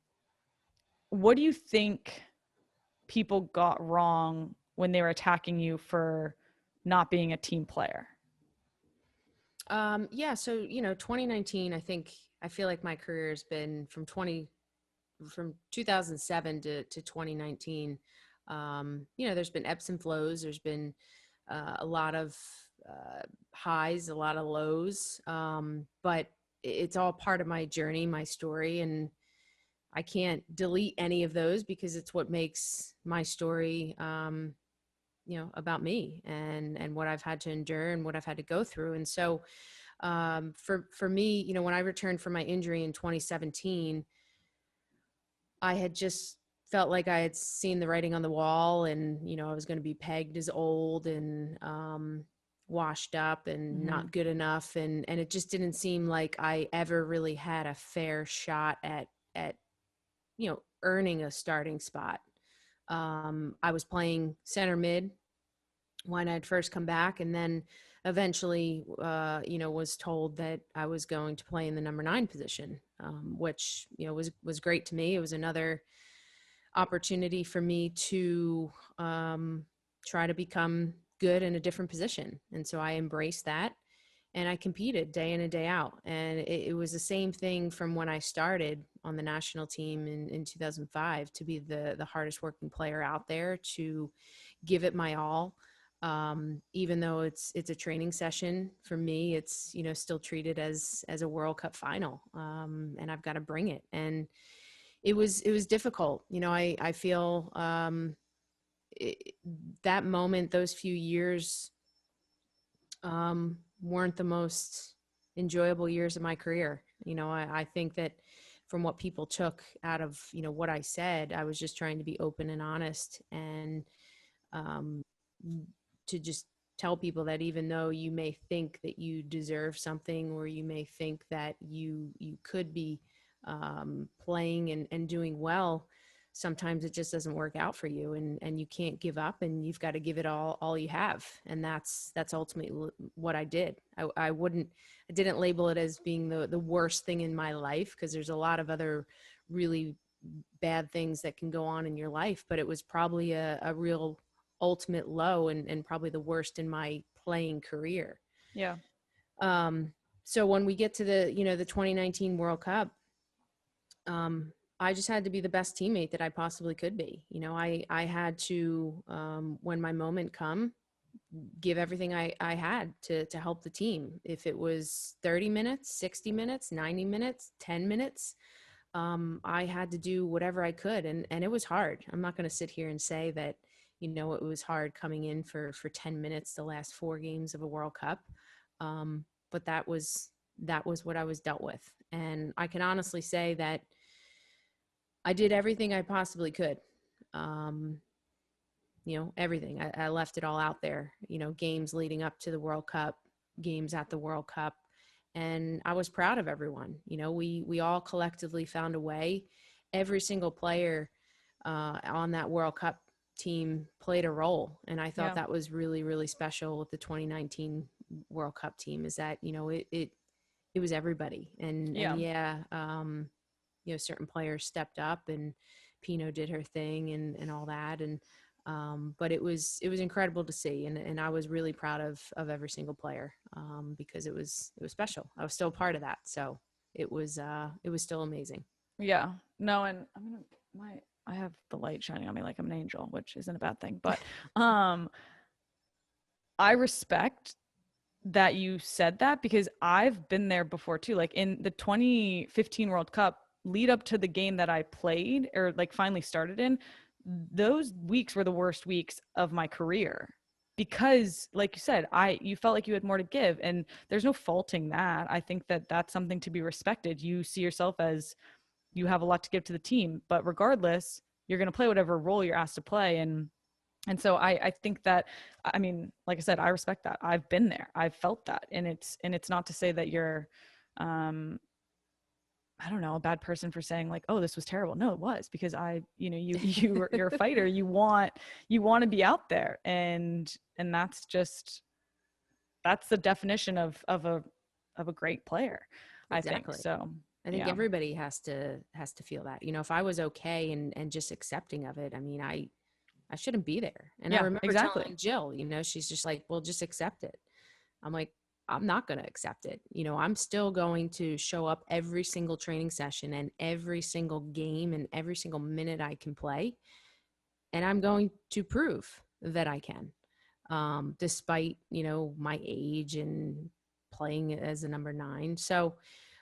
what do you think people got wrong when they were attacking you for not being a team player? Yeah. So, 2019, I feel like my career has been from 2007 to 2019. There's been ebbs and flows. There's been a lot of highs, a lot of lows. But it's all part of my journey, my story. And I can't delete any of those because it's what makes my story, about me and what I've had to endure and what I've had to go through. And so, for me, when I returned from my injury in 2017, I had just felt like I had seen the writing on the wall, and, I was going to be pegged as old and, washed up and Mm-hmm. not good enough. And it just didn't seem like I ever really had a fair shot at, earning a starting spot. I was playing center mid when I'd first come back, and then eventually, was told that I was going to play in the number 9 position, which, was great to me. It was another opportunity for me to try to become good in a different position. And so I embraced that, and I competed day in and day out. And it was the same thing from when I started on the national team in 2005, to be the hardest working player out there, to give it my all. Even though it's a training session, for me, it's, still treated as a World Cup final. And I've got to bring it. And it was difficult. I feel, that moment, those few years, weren't the most enjoyable years of my career. I think that from what people took out of, what I said, I was just trying to be open and honest, and to just tell people that even though you may think that you deserve something, or you may think that you could be playing and doing well, sometimes it just doesn't work out for you, and you can't give up, and you've got to give it all you have. And that's ultimately what I did. I didn't label it as being the worst thing in my life, because there's a lot of other really bad things that can go on in your life, but it was probably a real ultimate low, and probably the worst in my playing career. Yeah. So when we get to the 2019 World Cup, I just had to be the best teammate that I possibly could be. I had to, when my moment come, give everything I had to help the team. If it was 30 minutes, 60 minutes, 90 minutes, 10 minutes, I had to do whatever I could. And it was hard. I'm not going to sit here and say that, it was hard coming in for 10 minutes the last 4 games of a World Cup. But that was what I was dealt with. And I can honestly say that I did everything I possibly could. Everything. I left it all out there, games leading up to the World Cup, games at the World Cup. And I was proud of everyone. We all collectively found a way. Every single player on that World Cup team played a role. And I thought that was really, really special with the 2019 World Cup team, is that, it was everybody. And certain players stepped up, and Pino did her thing, and all that. And, but it was incredible to see. And I was really proud of every single player, because it was special. I was still part of that. So it was still amazing. Yeah. No, and I have the light shining on me like I'm an angel, which isn't a bad thing, but, I respect that you said that, because I've been there before too. Like in the 2015 World Cup, lead up to the game that I played, or like finally started in, those weeks were the worst weeks of my career, because like you said, you felt like you had more to give, and there's no faulting that. I think that that's something to be respected. You see yourself as, you have a lot to give to the team, but regardless, you're going to play whatever role you're asked to play. And so I think that, I mean, like I said, I respect that. I've been there. I've felt that. And it's not to say that you're, I don't know, a bad person for saying like, oh, this was terrible. No, it was, because you're a fighter. You want to be out there. And that's the definition of a great player, Exactly. I think. So I think everybody has to feel that. If I was okay and just accepting of it, I mean, I shouldn't be there. And I remember telling Jill, she's just like, well, just accept it. I'm like, I'm not going to accept it. I'm still going to show up every single training session, and every single game, and every single minute I can play. And I'm going to prove that I can, despite, my age and playing as a number 9. So,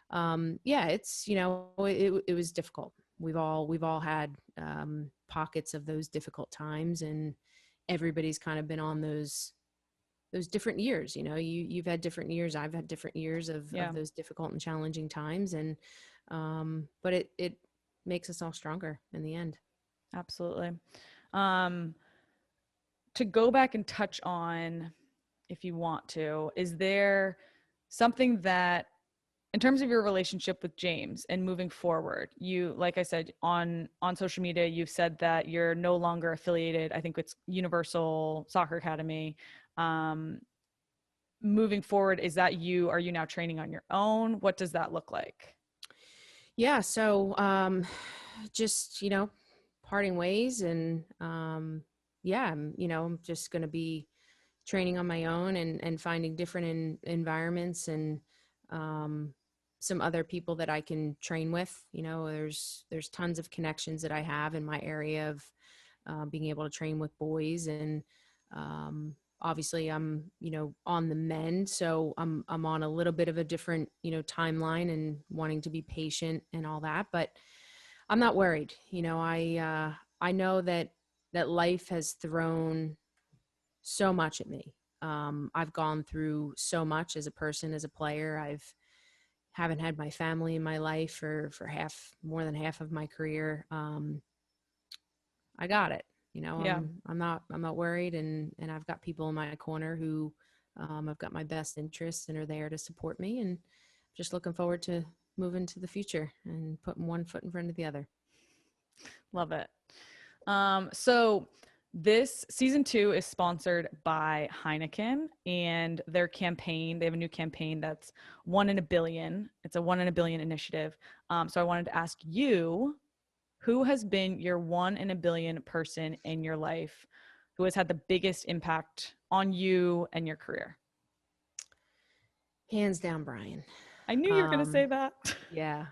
it's, it was difficult. We've all had pockets of those difficult times, and everybody's kind of been on those different years. You've had different years. I've had different years of those difficult and challenging times. And, but it makes us all stronger in the end. Absolutely. To go back and touch on, if you want to, is there something that, in terms of your relationship with James and moving forward, you, like I said, on social media, you've said that you're no longer affiliated. I think it's Universal Soccer Academy. Moving forward, are you now training on your own? What does that look like? Yeah. So, just, parting ways. And yeah, I'm just going to be training on my own and finding different environments and some other people that I can train with. There's tons of connections that I have in my area of being able to train with boys. And obviously I'm, on the men. So I'm on a little bit of a different, timeline and wanting to be patient and all that, but I'm not worried. I know that life has thrown so much at me. I've gone through so much as a person, as a player. Haven't had my family in my life for more than half of my career. I got it. Yeah. I'm not worried, and I've got people in my corner who I've got my best interests and are there to support me, and just looking forward to moving to the future and putting one foot in front of the other. Love it. So this season 2 is sponsored by Heineken, and their campaign, they have a new campaign that's 1 in a billion. It's a 1 in a billion initiative. So I wanted to ask you, who has been your 1 in a billion person in your life who has had the biggest impact on you and your career? Hands down, Brian. I knew you were going to say that. Yeah,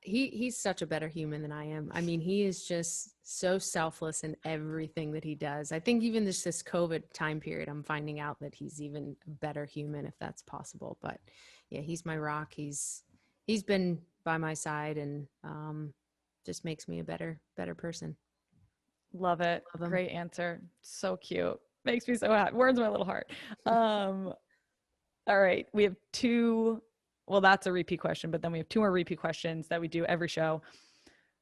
he's such a better human than I am. I mean, he is just so selfless in everything that he does. I think even this COVID time period, I'm finding out that he's even a better human, if that's possible. But yeah, he's my rock. He's been by my side, and just makes me a better person. Love it. Love him. Great answer. So cute. Makes me so happy. Words in my little heart. All right. We have 2. Well, that's a repeat question, but then we have 2 more repeat questions that we do every show.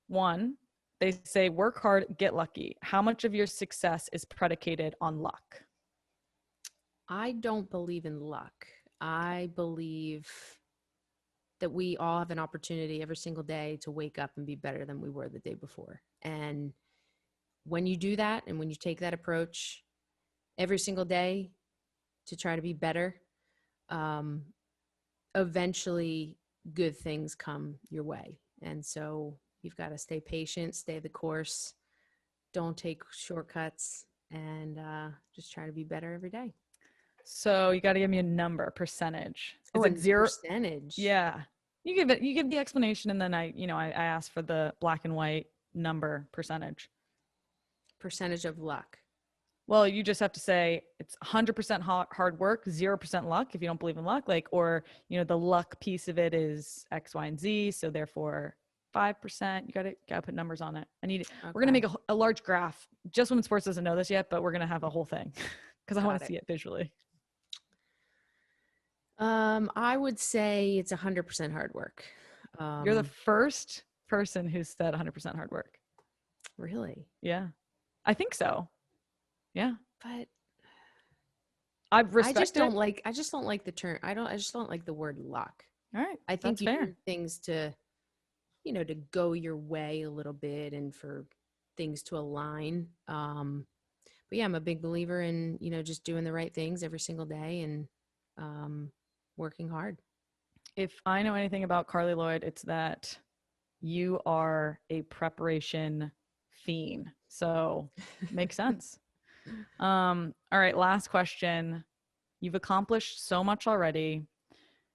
1, they say, work hard, get lucky. How much of your success is predicated on luck? I don't believe in luck. I believe that we all have an opportunity every single day to wake up and be better than we were the day before. And when you do that, and when you take that approach every single day to try to be better, eventually good things come your way. And so you've got to stay patient, stay the course, don't take shortcuts, and just try to be better every day. So you got to give me a number, percentage. Is it 0? Percentage? Yeah. You give the explanation, and then I ask for the black and white number, percentage. Percentage of luck. Well, you just have to say it's 100% hard work, 0% luck if you don't believe in luck, or the luck piece of it is X, Y, and Z, so therefore 5%. You gotta put numbers on it. Okay. We're gonna make a large graph. Just Women's Sports doesn't know this yet, but we're gonna have a whole thing because I want to see it visually. I would say it's 100% hard work. You're the first person who said 100% hard work. Really? Yeah, I think so. Yeah, but I just don't like the term. I just don't like the word luck. All right, I think you do things to, to go your way a little bit and for things to align. But yeah, I'm a big believer in, just doing the right things every single day and working hard. If I know anything about Carli Lloyd, it's that you are a preparation fiend. So makes sense. All right, last question. You've accomplished so much already.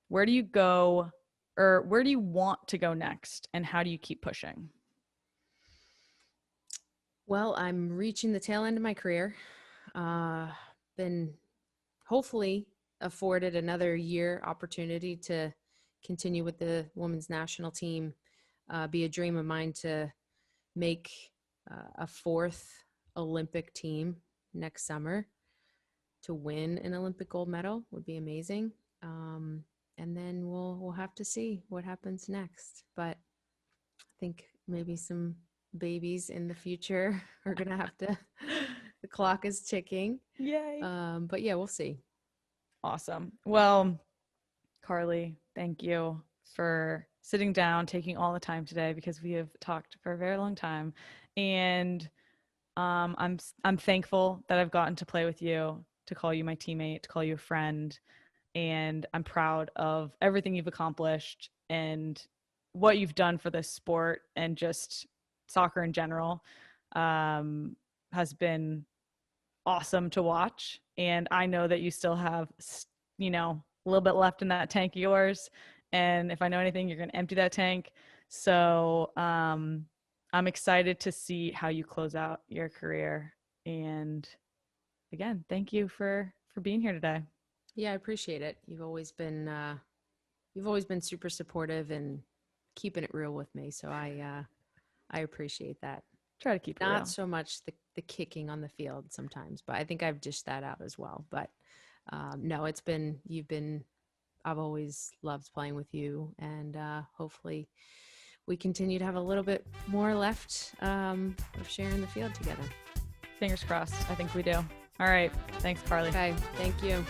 Where do you go, or where do you want to go next, and how do you keep pushing? Well, I'm reaching the tail end of my career. Been hopefully afforded another year opportunity to continue with the women's national team. Be a dream of mine to make a 4th Olympic team next summer. To win an Olympic gold medal would be amazing. And then we'll have to see what happens next. But I think maybe some babies in the future are going to have to, the clock is ticking. Yay. But yeah, we'll see. Awesome. Well, Carli, thank you for sitting down, taking all the time today, because we have talked for a very long time. And I'm thankful that I've gotten to play with you, to call you my teammate, to call you a friend. And I'm proud of everything you've accomplished and what you've done for this sport and just soccer in general. has been awesome to watch. And I know that you still have, a little bit left in that tank of yours. And if I know anything, you're going to empty that tank. So I'm excited to see how you close out your career. And again, thank you for being here today. Yeah, I appreciate it. You've always been super supportive and keeping it real with me. So I appreciate that. Try to keep it Not real. so much the kicking on the field sometimes, but I think I've dished that out as well. But no, I've always loved playing with you, and hopefully we continue to have a little bit more left of sharing the field together. Fingers crossed. I think we do. All right. Thanks, Carli. Okay. Thank you.